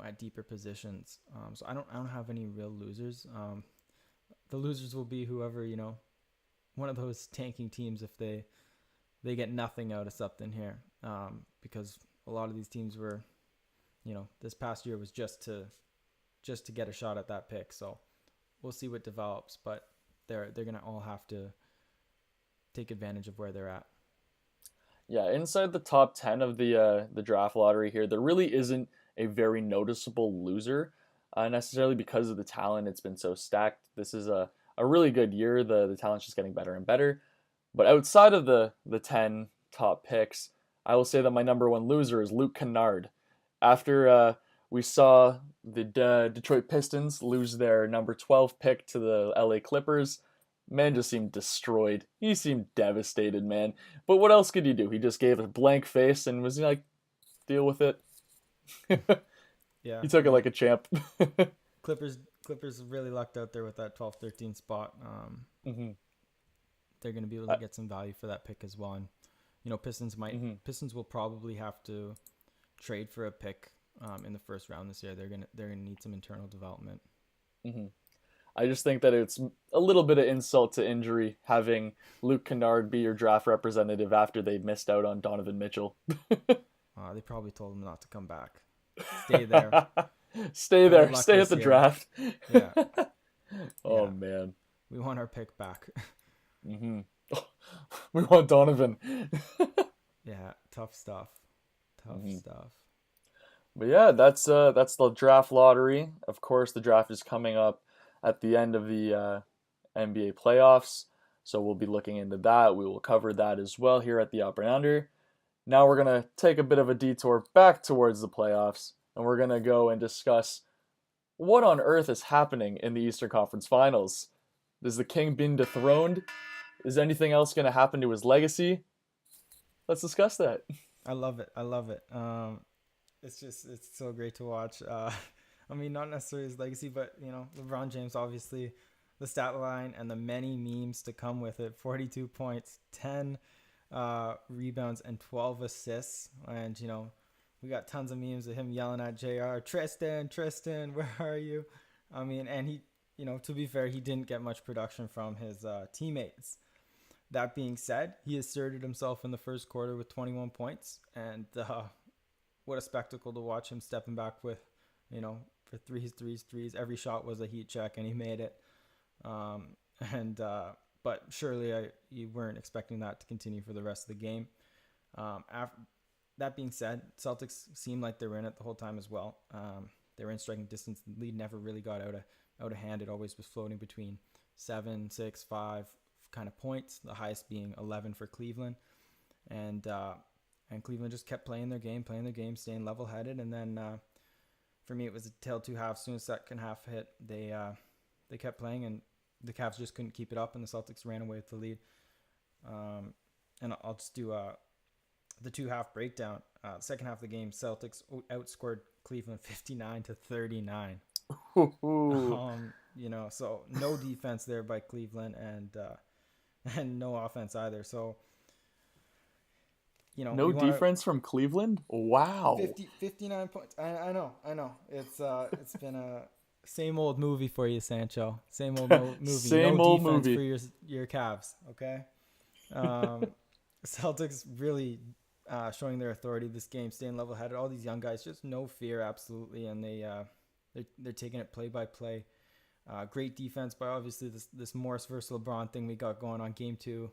At deeper positions. So I don't have any real losers. The losers will be whoever one of those tanking teams if they get nothing out of something here. Because a lot of these teams were, this past year was just to get a shot at that pick. So we'll see what develops, but they're gonna all have to take advantage of where they're at. Yeah, inside the top 10 of the draft lottery here, there really isn't a very noticeable loser, necessarily because of the talent. It's been so stacked. This is a really good year. The talent's just getting better and better. But outside of the 10 top picks, I will say that my number one loser is Luke Kennard. After we saw the Detroit Pistons lose their number 12 pick to the LA Clippers, man just seemed destroyed. He seemed devastated, man. But what else could you do? He just gave a blank face and was like, deal with it. Yeah, He took it like a champ. Clippers really lucked out there with that 12-13 spot. Hmm. They're going to be able to get some value for that pick as well. And Pistons will probably have to trade for a pick in the first round this year. They're gonna need some internal development. Hmm. I just think that it's a little bit of insult to injury having Luke Kennard be your draft representative after they missed out on Donovan Mitchell. They probably told him not to come back. Stay there. Stay Better there. luck Stay at this the year. draft. Yeah, Oh yeah. man. We want our pick back. Hmm. We want Donovan. Yeah, tough stuff. Tough Hmm. stuff. But yeah, that's the draft lottery. Of course, the draft is coming up at the end of the NBA playoffs, so we'll be looking into that. We will cover that as well here at the Up and Under. Now we're gonna take a bit of a detour back towards the playoffs, and we're gonna go and discuss what on earth is happening in the Eastern Conference Finals. Has the king been dethroned? Is anything else gonna happen to his legacy? Let's discuss that. I love it. I love it. It's so great to watch. I mean, not necessarily his legacy, but LeBron James, obviously, the stat line and the many memes to come with it. 42 points, 10 rebounds, and 12 assists. And we got tons of memes of him yelling at Jr. Tristan, where are you? I mean, and he, to be fair, he didn't get much production from his teammates. That being said, he asserted himself in the first quarter with 21 points, and what a spectacle to watch him stepping back with, for threes. Every shot was a heat check, and he made it. Um, and but surely you weren't expecting that to continue for the rest of the game. That being said, Celtics seemed like they were in it the whole time as well. They were in striking distance. The lead never really got out of hand. It always was floating between 7, 6, 5 kind of points. The highest being 11 for Cleveland, and Cleveland just kept playing their game, staying level-headed. And then for me, it was a tale two halves. As soon as that second half hit, they kept playing, and the Cavs just couldn't keep it up, and the Celtics ran away with the lead. And I'll just do the two-half breakdown. Second half of the game, Celtics outscored Cleveland 59-39. So no defense there by Cleveland, and no offense either. So No defense from Cleveland? Wow. 59 points. I know. It's been a same old movie for you, Sancho. Same old movie. Same no old defense movie for your Cavs. Okay. Celtics really showing their authority this game, staying level-headed. All these young guys, just no fear, absolutely, and they're taking it play by play. Great defense by obviously this Morris versus LeBron thing we got going on game 2.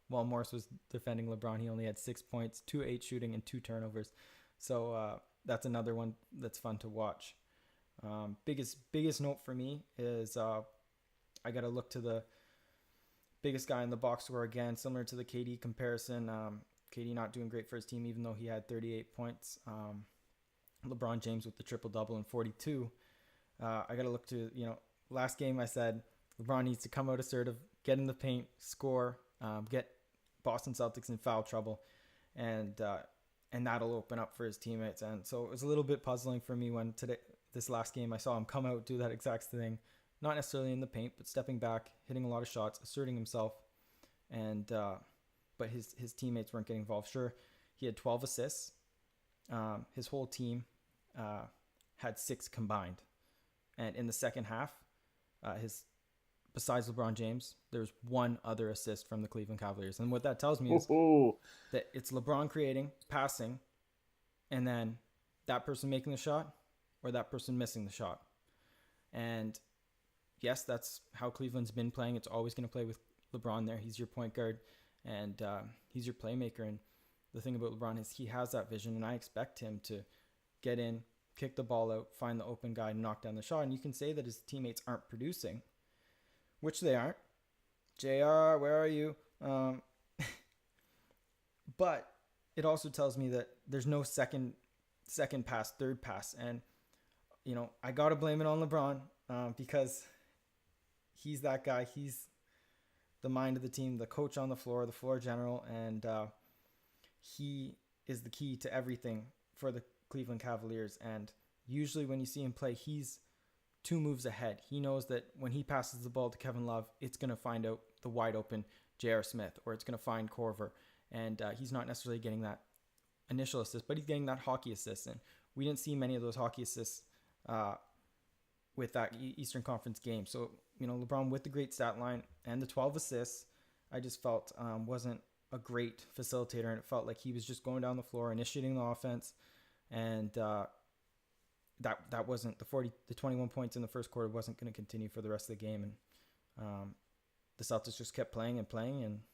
While Morris was defending LeBron, he only had 6 points, 2-8 shooting, and 2 turnovers. So that's another one that's fun to watch. Biggest note for me is I got to look to the biggest guy in the box score again, similar to the KD comparison. KD not doing great for his team, even though he had 38 points. LeBron James with the triple double and 42. I got to look to, last game I said LeBron needs to come out assertive, get in the paint, score, get Boston Celtics in foul trouble, and that'll open up for his teammates. And so it was a little bit puzzling for me when this last game I saw him come out, do that exact thing, not necessarily in the paint, but stepping back, hitting a lot of shots, asserting himself, and but his teammates weren't getting involved. Sure, he had 12 assists. His whole team had 6 combined, and in the second half, besides LeBron James, there's one other assist from the Cleveland Cavaliers. And what that tells me is that it's LeBron creating, passing, and then that person making the shot or that person missing the shot. And yes, that's how Cleveland's been playing. It's always going to play with LeBron there. He's your point guard, and he's your playmaker. And the thing about LeBron is he has that vision, and I expect him to get in, kick the ball out, find the open guy, and knock down the shot. And you can say that his teammates aren't producing, which they aren't. JR, where are you? But it also tells me that there's no second pass, third pass. And, I got to blame it on LeBron because he's that guy. He's the mind of the team, the coach on the floor general, and he is the key to everything for the Cleveland Cavaliers. And usually when you see him play, he's 2 moves ahead. He knows that when he passes the ball to Kevin Love, it's going to find out the wide open J.R. Smith, or it's going to find Korver. And he's not necessarily getting that initial assist, but he's getting that hockey assist. And we didn't see many of those hockey assists with that Eastern Conference game. So, LeBron with the great stat line and the 12 assists, I just felt wasn't a great facilitator. And it felt like he was just going down the floor, initiating the offense. And that wasn't the 21 points in the first quarter wasn't going to continue for the rest of the game. And the Celtics just kept playing, and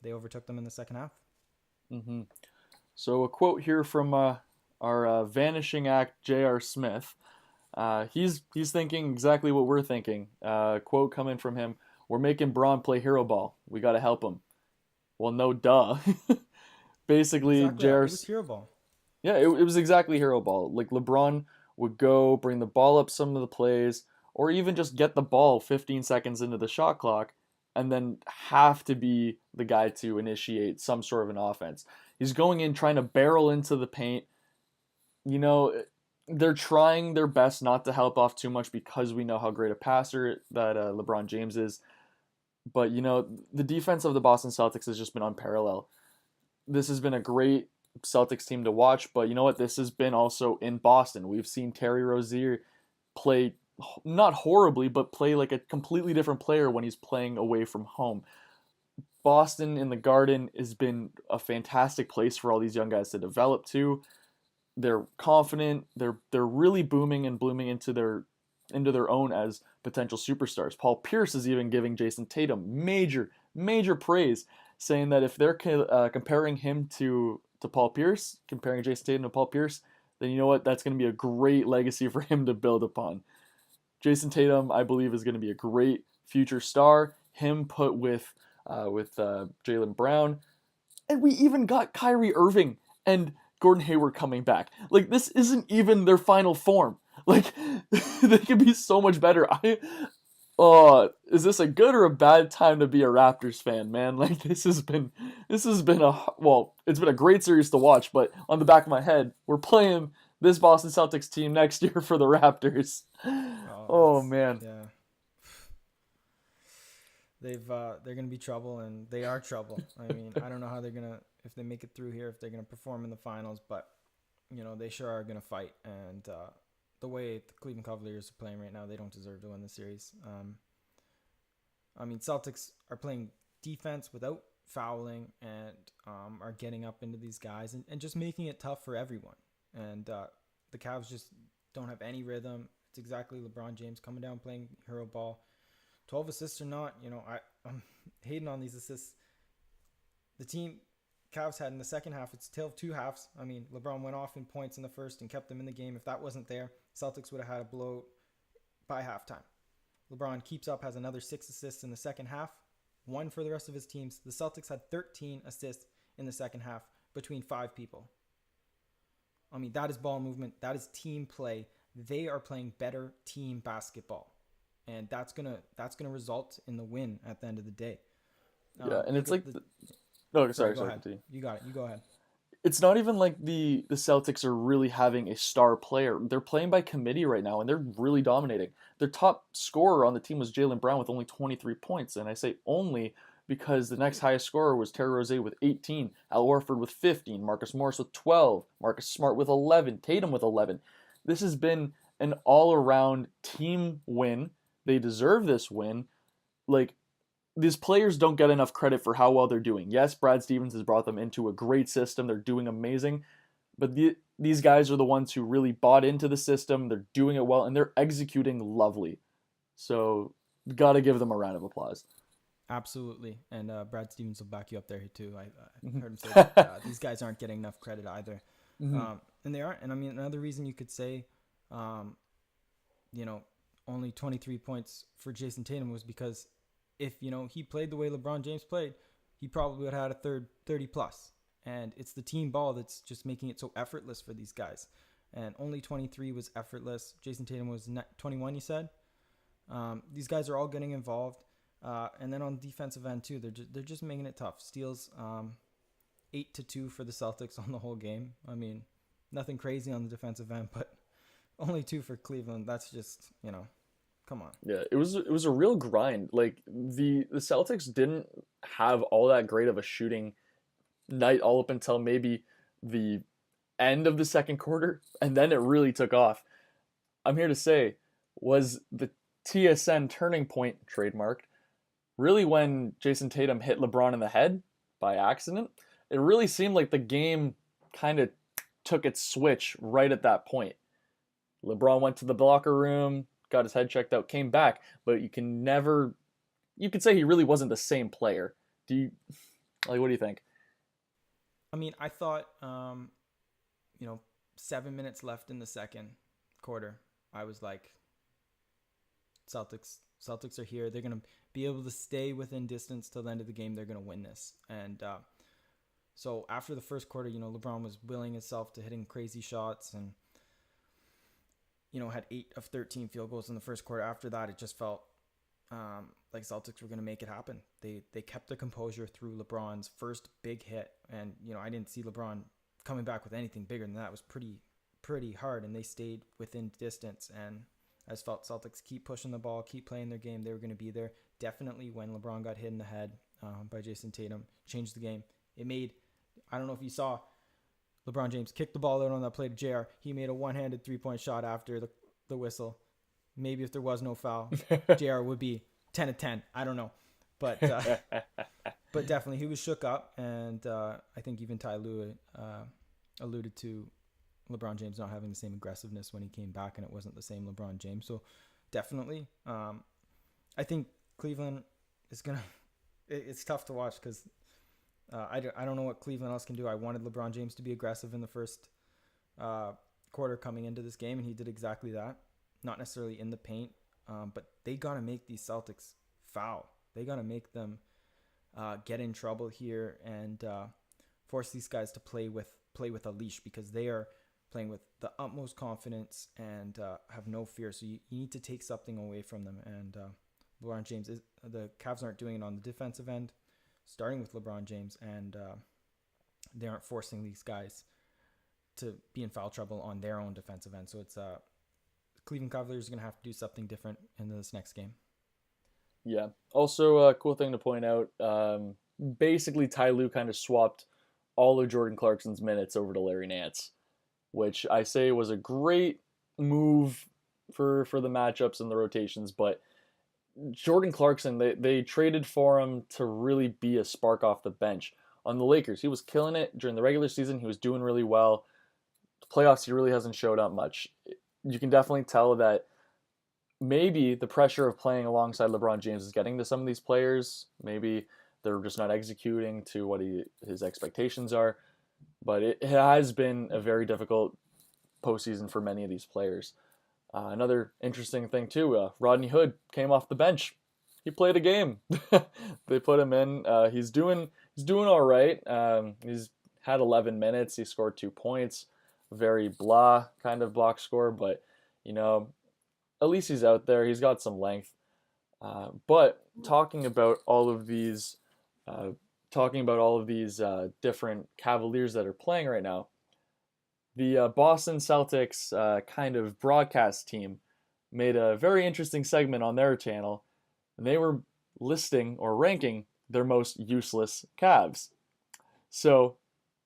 they overtook them in the second half. Mm-hmm. So a quote here from our vanishing act, J.R. Smith. He's thinking exactly what we're thinking. Quote coming from him: "We're making Braun play hero ball. We got to help him." Well, no, duh. Basically, Exactly, J.R. it was hero ball. Yeah, it was exactly hero ball. Like LeBron would go bring the ball up some of the plays, or even just get the ball 15 seconds into the shot clock, and then have to be the guy to initiate some sort of an offense. He's going in trying to barrel into the paint. They're trying their best not to help off too much because we know how great a passer that LeBron James is. But, the defense of the Boston Celtics has just been unparalleled. This has been a great Celtics team to watch, but you know what? This has been also in Boston. We've seen Terry Rozier play not horribly, but play like a completely different player when he's playing away from home. Boston in the Garden has been a fantastic place for all these young guys to develop to. They're confident. They're really booming and blooming into their own as potential superstars. Paul Pierce is even giving Jason Tatum major praise, saying that if they're comparing him to Paul Pierce, comparing Jason Tatum to Paul Pierce, then you know what? That's going to be a great legacy for him to build upon. Jason Tatum, I believe, is going to be a great future star. Him put with Jaylen Brown, and we even got Kyrie Irving and Gordon Hayward coming back. Like, this isn't even their final form. Like, they could be so much better. Is this a good or a bad time to be a Raptors fan, man? Like, it's been a great series to watch, but on the back of my head, we're playing this Boston Celtics team next year for the Raptors. Oh man. Yeah. They're gonna be trouble, and they are trouble. I mean, I don't know how if they make it through here, if they're gonna perform in the finals, but they sure are gonna fight. And the way the Cleveland Cavaliers are playing right now, they don't deserve to win the series. I mean, Celtics are playing defense without fouling, and are getting up into these guys and just making it tough for everyone. And the Cavs just don't have any rhythm. It's exactly LeBron James coming down playing hero ball. 12 assists or not, I'm hating on these assists. The team Cavs had in the second half, it's a tale of two halves. I mean, LeBron went off in points in the first and kept them in the game. If that wasn't there, Celtics would have had a blowout by halftime. LeBron keeps up, has another 6 assists in the second half, one for the rest of his teams. The Celtics had 13 assists in the second half between 5 people. I mean, that is ball movement. That is team play. They are playing better team basketball, and that's gonna result in the win at the end of the day. Yeah, and it's like sorry, sorry, go ahead. continue. You got it. You go ahead. It's not even like the Celtics are really having a star player. They're playing by committee right now, and they're really dominating. Their top scorer on the team was Jaylen Brown with only 23 points, and I say only because the next highest scorer was Terry Rozier with 18, Al Horford with 15, Marcus Morris with 12, Marcus Smart with 11, Tatum with 11. This has been an all-around team win. They deserve this win. Like, these players don't get enough credit for how well they're doing. Yes, Brad Stevens has brought them into a great system. They're doing amazing. But these guys are the ones who really bought into the system. They're doing it well, and they're executing lovely. So, got to give them a round of applause. Absolutely. And Brad Stevens will back you up there, too. I heard him say that these guys aren't getting enough credit either. And they aren't. And I mean, another reason you could say, only 23 points for Jason Tatum was because if, he played the way LeBron James played, he probably would have had a 30 plus. And it's the team ball that's just making it so effortless for these guys. And only 23 was effortless. Jason Tatum was 21, you said. These guys are all getting involved. And then on the defensive end, too, they're just making it tough. Steals 8-2 for the Celtics on the whole game. I mean, nothing crazy on the defensive end, but only 2 for Cleveland. That's just, come on. Yeah, it was a real grind. Like the Celtics didn't have all that great of a shooting night all up until maybe the end of the second quarter, and then it really took off. I'm here to say, was the TSN turning point trademarked really when Jason Tatum hit LeBron in the head by accident? It really seemed like the game kind of took its switch right at that point. LeBron went to the locker room, got his head checked out, came back, but you could say he really wasn't the same player. What do you think? I mean, I thought, 7 minutes left in the second quarter, I was like, Celtics are here. They're going to be able to stay within distance till the end of the game. They're going to win this. And so after the first quarter, LeBron was willing himself to hitting crazy shots and, had 8 of 13 field goals in the first quarter. After that, it just felt like Celtics were going to make it happen. They kept their composure through LeBron's first big hit. And, I didn't see LeBron coming back with anything bigger than that. It was pretty hard, and they stayed within distance. And I just felt Celtics keep pushing the ball, keep playing their game. They were going to be there. Definitely when LeBron got hit in the head by Jason Tatum, changed the game. It made, I don't know if you saw, LeBron James kicked the ball out on that play to JR. He made a one-handed three-point shot after the whistle. Maybe if there was no foul, JR would be 10 of 10. I don't know. But but definitely he was shook up. And I think even Ty Lue alluded to LeBron James not having the same aggressiveness when he came back, and it wasn't the same LeBron James. So definitely, I think Cleveland is going to – it's tough to watch because I don't know what Cleveland else can do. I wanted LeBron James to be aggressive in the first quarter coming into this game, and he did exactly that. Not necessarily in the paint, but they got to make these Celtics foul. They got to make them get in trouble here and force these guys to play with a leash, because they are playing with the utmost confidence and have no fear. So you need to take something away from them. And LeBron James, the Cavs aren't doing it on the defensive end, starting with LeBron James, and they aren't forcing these guys to be in foul trouble on their own defensive end. So it's Cleveland Cavaliers are going to have to do something different in this next game. Yeah. Also, a cool thing to point out, basically Ty Lue kind of swapped all of Jordan Clarkson's minutes over to Larry Nance, which I say was a great move for the matchups and the rotations. But Jordan Clarkson, they traded for him to really be a spark off the bench. On the Lakers, he was killing it during the regular season. He was doing really well. The playoffs, he really hasn't showed up much. You can definitely tell that maybe the pressure of playing alongside LeBron James is getting to some of these players. Maybe they're just not executing to what his expectations are. But it has been a very difficult postseason for many of these players. Another interesting thing too, Rodney Hood came off the bench. He played a game. They put him in. He's doing all right. He's had 11 minutes. He scored 2 points. Very blah kind of box score, but you know, at least he's out there. He's got some length. But talking about all of these different Cavaliers that are playing right now, the Boston Celtics kind of broadcast team made a very interesting segment on their channel, and they were listing or ranking their most useless Cavs. So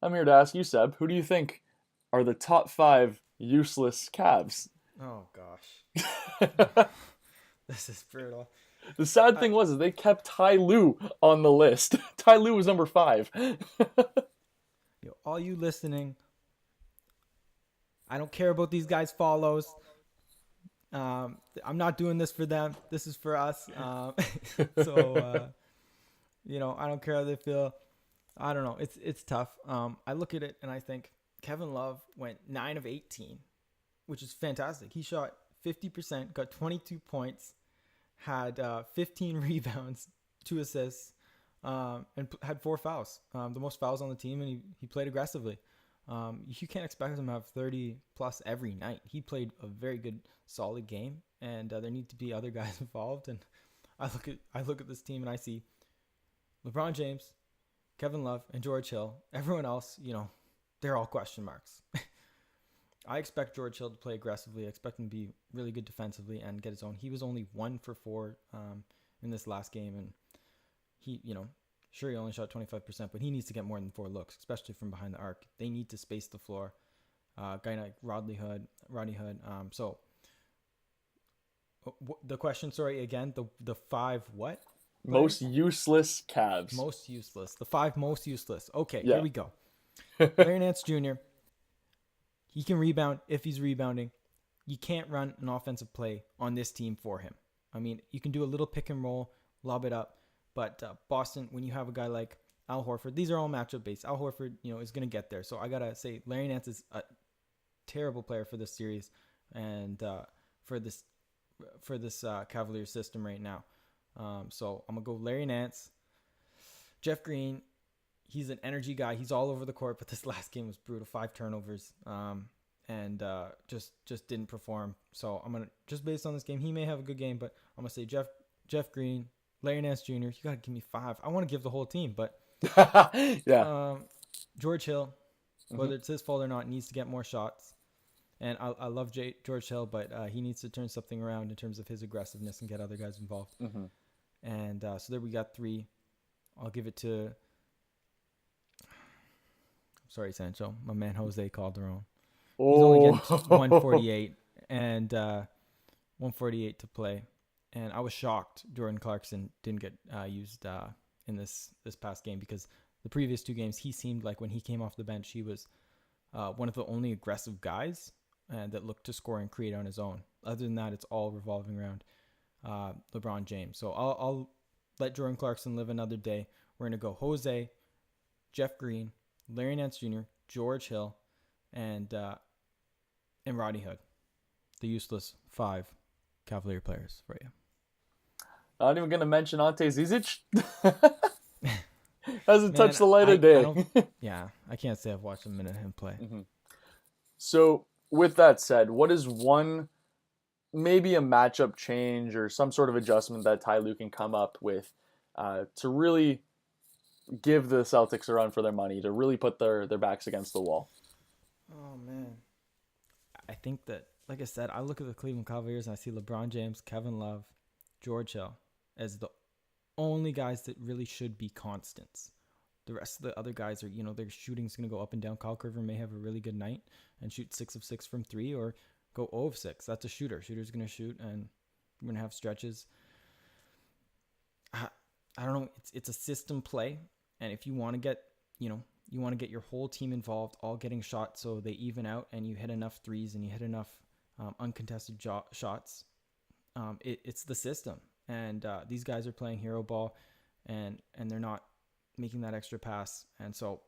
I'm here to ask you, Seb, who do you think are the top 5 useless Cavs? Oh gosh, this is brutal. The sad thing was they kept Ty Lue on the list. Ty Lue was number 5. All you listening, I don't care about these guys' follows. I'm not doing this for them. This is for us. So I don't care how they feel. I don't know. It's tough. I look at it and I think Kevin Love went 9 of 18, which is fantastic. He shot 50%, got 22 points, had 15 rebounds, 2 assists, and had 4 fouls. The most fouls on the team, and he played aggressively. You can't expect him to have 30 plus every night. He played a very good, solid game, and there need to be other guys involved. And I look at this team and I see LeBron James, Kevin Love, and George Hill. Everyone else, they're all question marks. I expect George Hill to play aggressively. I expect him to be really good defensively and get his own. He was only 1 for 4 in this last game, and he only shot 25%, but he needs to get more than 4 looks, especially from behind the arc. They need to space the floor. Guy like Rodney Hood. So the question, again, the 5 what? Most useless Cavs. Most useless. The 5 most useless. Okay, yeah. Here we go. Larry Nance Jr., he can rebound if he's rebounding. You can't run an offensive play on this team for him. I mean, you can do a little pick and roll, lob it up. But Boston, when you have a guy like Al Horford, these are all matchup based. Al Horford, is going to get there. So I got to say Larry Nance is a terrible player for this series and for this Cavaliers system right now. So I'm going to go Larry Nance. Jeff Green, he's an energy guy. He's all over the court, but this last game was brutal. 5 turnovers and just didn't perform. So I'm going to, just based on this game, he may have a good game, but I'm going to say Jeff Green, Larry Nance Jr., you got to give me 5. I want to give the whole team, but yeah. George Hill, whether it's his fault or not, needs to get more shots. And I love George Hill, but he needs to turn something around in terms of his aggressiveness and get other guys involved. And so there we got 3. I'll give it to, sorry, Sancho, my man Jose Calderon. He's only getting 148 and 148 to play. And I was shocked Jordan Clarkson didn't get used in this past game, because the previous 2 games, he seemed like when he came off the bench, he was one of the only aggressive guys that looked to score and create on his own. Other than that, it's all revolving around LeBron James. So I'll let Jordan Clarkson live another day. We're going to go Jose, Jeff Green, Larry Nance Jr., George Hill, and Rodney Hood. The useless 5 Cavalier players for you. Not even going to mention Ante Zizic. Hasn't touched the light of day. I can't say I've watched a minute of him play. So, with that said, what is one, maybe a matchup change or some sort of adjustment that Ty Lue can come up with to really give the Celtics a run for their money, to really put their backs against the wall? Oh, man. I think that, like I said, I look at the Cleveland Cavaliers and I see LeBron James, Kevin Love, George Hill as the only guys that really should be constants. The rest of the other guys are, their shooting's going to go up and down. Kyle Korver may have a really good night and shoot 6 of 6 from 3, or go 0 of 6. That's a shooter. Shooter's going to shoot, and we're going to have stretches. I don't know. It's a system play, and if you want to get, you want to get your whole team involved, all getting shots so they even out, and you hit enough threes and you hit enough uncontested shots. It's the system, and these guys are playing hero ball. and they're not making that extra pass. And so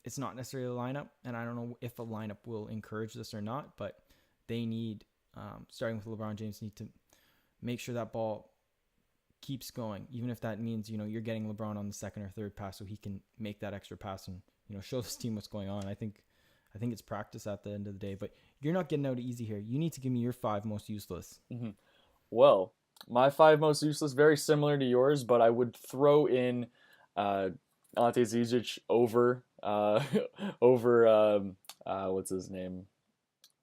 it's not necessarily a lineup, and I don't know if a lineup will encourage this or not, but they need, starting with LeBron James, need to make sure that ball keeps going, even if that means, you're getting LeBron on the second or third pass so he can make that extra pass and, show this team what's going on. I think it's practice at the end of the day, but you're not getting out easy here. You need to give me your 5 most useless. Mm-hmm. Well, my 5 most useless, very similar to yours, but I would throw in Ante Zizic over what's his name,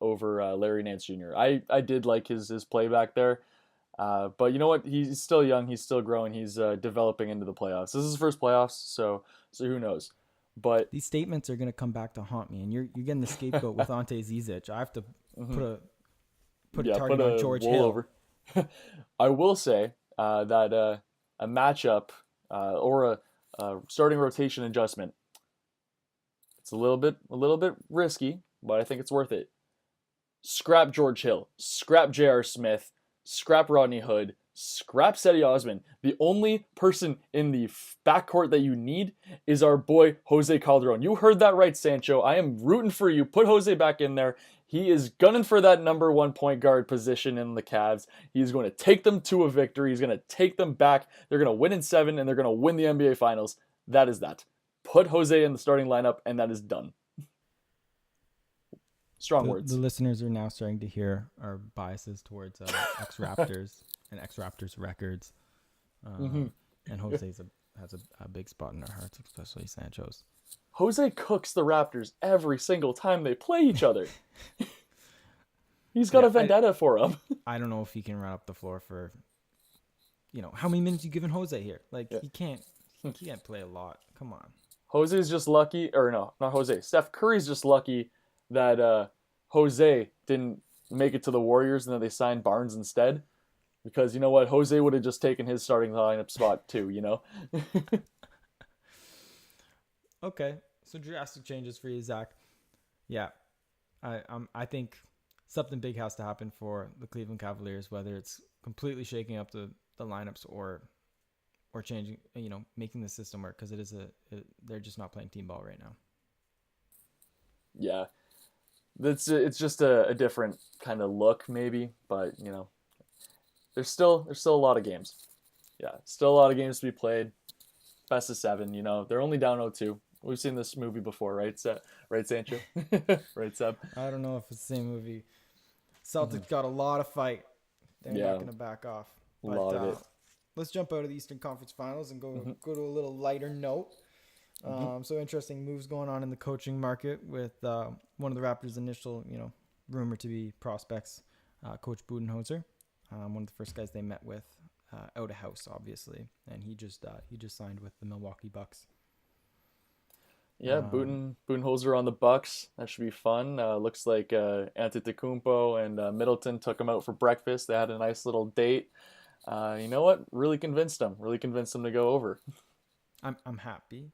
over Larry Nance Jr. I did like his play back there, but you know what? He's still young. He's still growing. He's developing into the playoffs. This is his first playoffs, so who knows? But these statements are going to come back to haunt me, and you're getting the scapegoat with Ante Zizic. I have to put a target on George Hill. Over. I will say that a matchup or a starting rotation adjustment, it's a little bit risky, but I think it's worth it. Scrap George Hill, scrap J.R. Smith, scrap Rodney Hood, scrap Cedi Osman. The only person in the backcourt that you need is our boy Jose Calderon. You heard that right, Sancho. I am rooting for you. Put Jose back in there. He is gunning for that number 1 point guard position in the Cavs. He's going to take them to a victory. He's going to take them back. They're going to win in 7, and they're going to win the NBA Finals. That is that. Put Jose in the starting lineup, and that is done. Strong words. The listeners are now starting to hear our biases towards ex-Raptors and ex-Raptors records. And Jose has a big spot in our hearts, especially Sancho's. Jose cooks the Raptors every single time they play each other. He's got a vendetta for them. I don't know if he can run up the floor for, how many minutes you giving Jose here? Like, he can't play a lot. Come on. Jose's just lucky, or no, not Jose. Steph Curry's just lucky that Jose didn't make it to the Warriors and then they signed Barnes instead. Because you know what? Jose would have just taken his starting lineup spot too, Okay, so drastic changes for you, Zach. Yeah, I think something big has to happen for the Cleveland Cavaliers, whether it's completely shaking up the lineups or changing, making the system work, because they're just not playing team ball right now. Yeah, it's just a different kind of look maybe, but there's still a lot of games. Yeah, still a lot of games to be played. Best of 7, they're only down 0-2. We've seen this movie before, right? Right, Sancho? Right, Seb? I don't know if it's the same movie. Celtics got a lot of fight. They're not going to back off. A lot of it. Let's jump out of the Eastern Conference Finals and go to a little lighter note. So interesting moves going on in the coaching market with one of the Raptors' initial, rumored to be prospects, Coach Budenholzer. One of the first guys they met with out of house, obviously, and he just signed with the Milwaukee Bucks. Yeah, Budenholzer on the Bucks. That should be fun. Looks like Antetokounmpo and Middleton took him out for breakfast. They had a nice little date. You know what? Really convinced them to go over. I'm happy.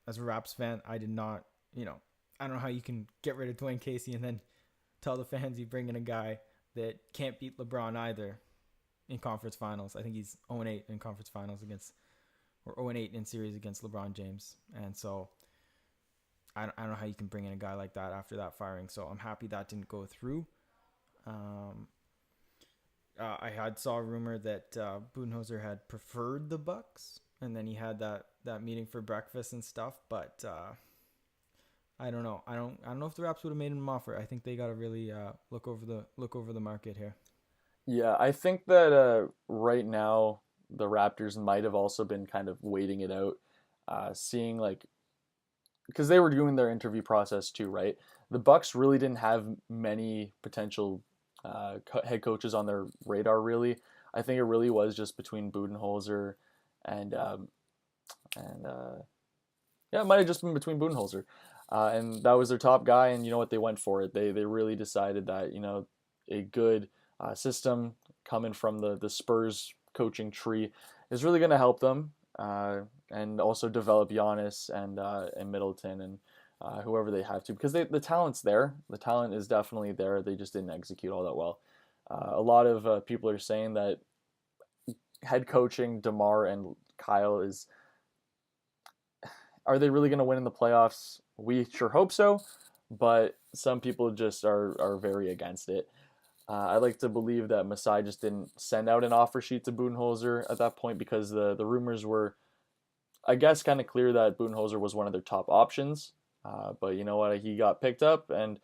As a Raps fan, I did not, I don't know how you can get rid of Dwayne Casey and then tell the fans you bring in a guy that can't beat LeBron either in conference finals. I think he's 0-8 in conference finals or 0-8 in series against LeBron James. And so I don't know how you can bring in a guy like that after that firing. So I'm happy that didn't go through. I saw a rumor that Budenholzer had preferred the Bucks, and then he had that meeting for breakfast and stuff. But I don't know. I don't know if the Raps would have made him an offer. I think they got to really look over the market here. Yeah, I think that right now the Raptors might have also been kind of waiting it out, seeing because they were doing their interview process too, right? The Bucks really didn't have many potential head coaches on their radar, really. I think it really was just between Budenholzer and it might have just been between Budenholzer. And that was their top guy, and you know what? They went for it. They really decided that, a good system coming from the Spurs coaching tree is really going to help them, and also develop Giannis and Middleton and whoever they have to, because the talent's there. The talent is definitely there. They just didn't execute all that well. A lot of people are saying that head coaching DeMar and Kyle is. Are they really going to win in the playoffs? We sure hope so, but some people just are very against it. I like to believe that Masai just didn't send out an offer sheet to Budenholzer at that point because the rumors were, I guess, kind of clear that Budenholzer was one of their top options. But you know what? He got picked up, and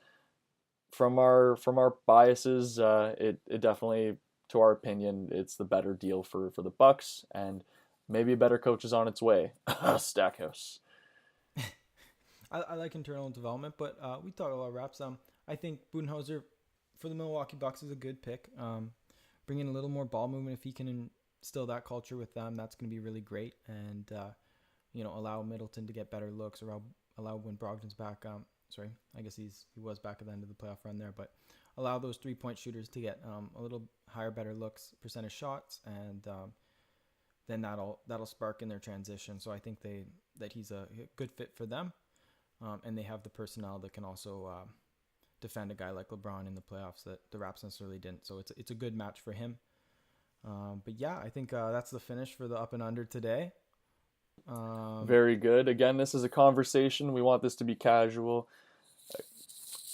from our biases, it definitely, to our opinion, it's the better deal for the Bucks, and maybe a better coach is on its way. Stackhouse. I like internal development, but we talk about Raps. I think Budenholzer for the Milwaukee Bucks is a good pick. Bring in a little more ball movement if he can instill that culture with them. That's going to be really great, and allow Middleton to get better looks, or allow when Brogdon's back. Sorry, I guess he was back at the end of the playoff run there, but allow those 3-point shooters to get a little higher, better looks, percentage shots, and then that'll spark in their transition. So I think that he's a good fit for them. And they have the personnel that can also defend a guy like LeBron in the playoffs that the Raps necessarily didn't. So it's a good match for him. But yeah, I think that's the finish for the Up and Under today. Very good. Again, this is a conversation. We want this to be casual,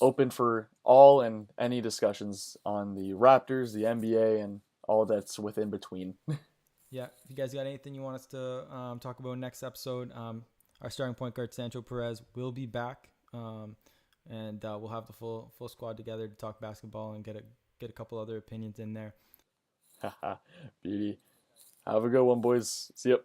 open for all and any discussions on the Raptors, the NBA, and all that's within between. Yeah, if you guys got anything you want us to talk about next episode, our starting point guard Sancho Perez will be back, and we'll have the full squad together to talk basketball and get a couple other opinions in there. Beauty. Have a good one, boys. See ya.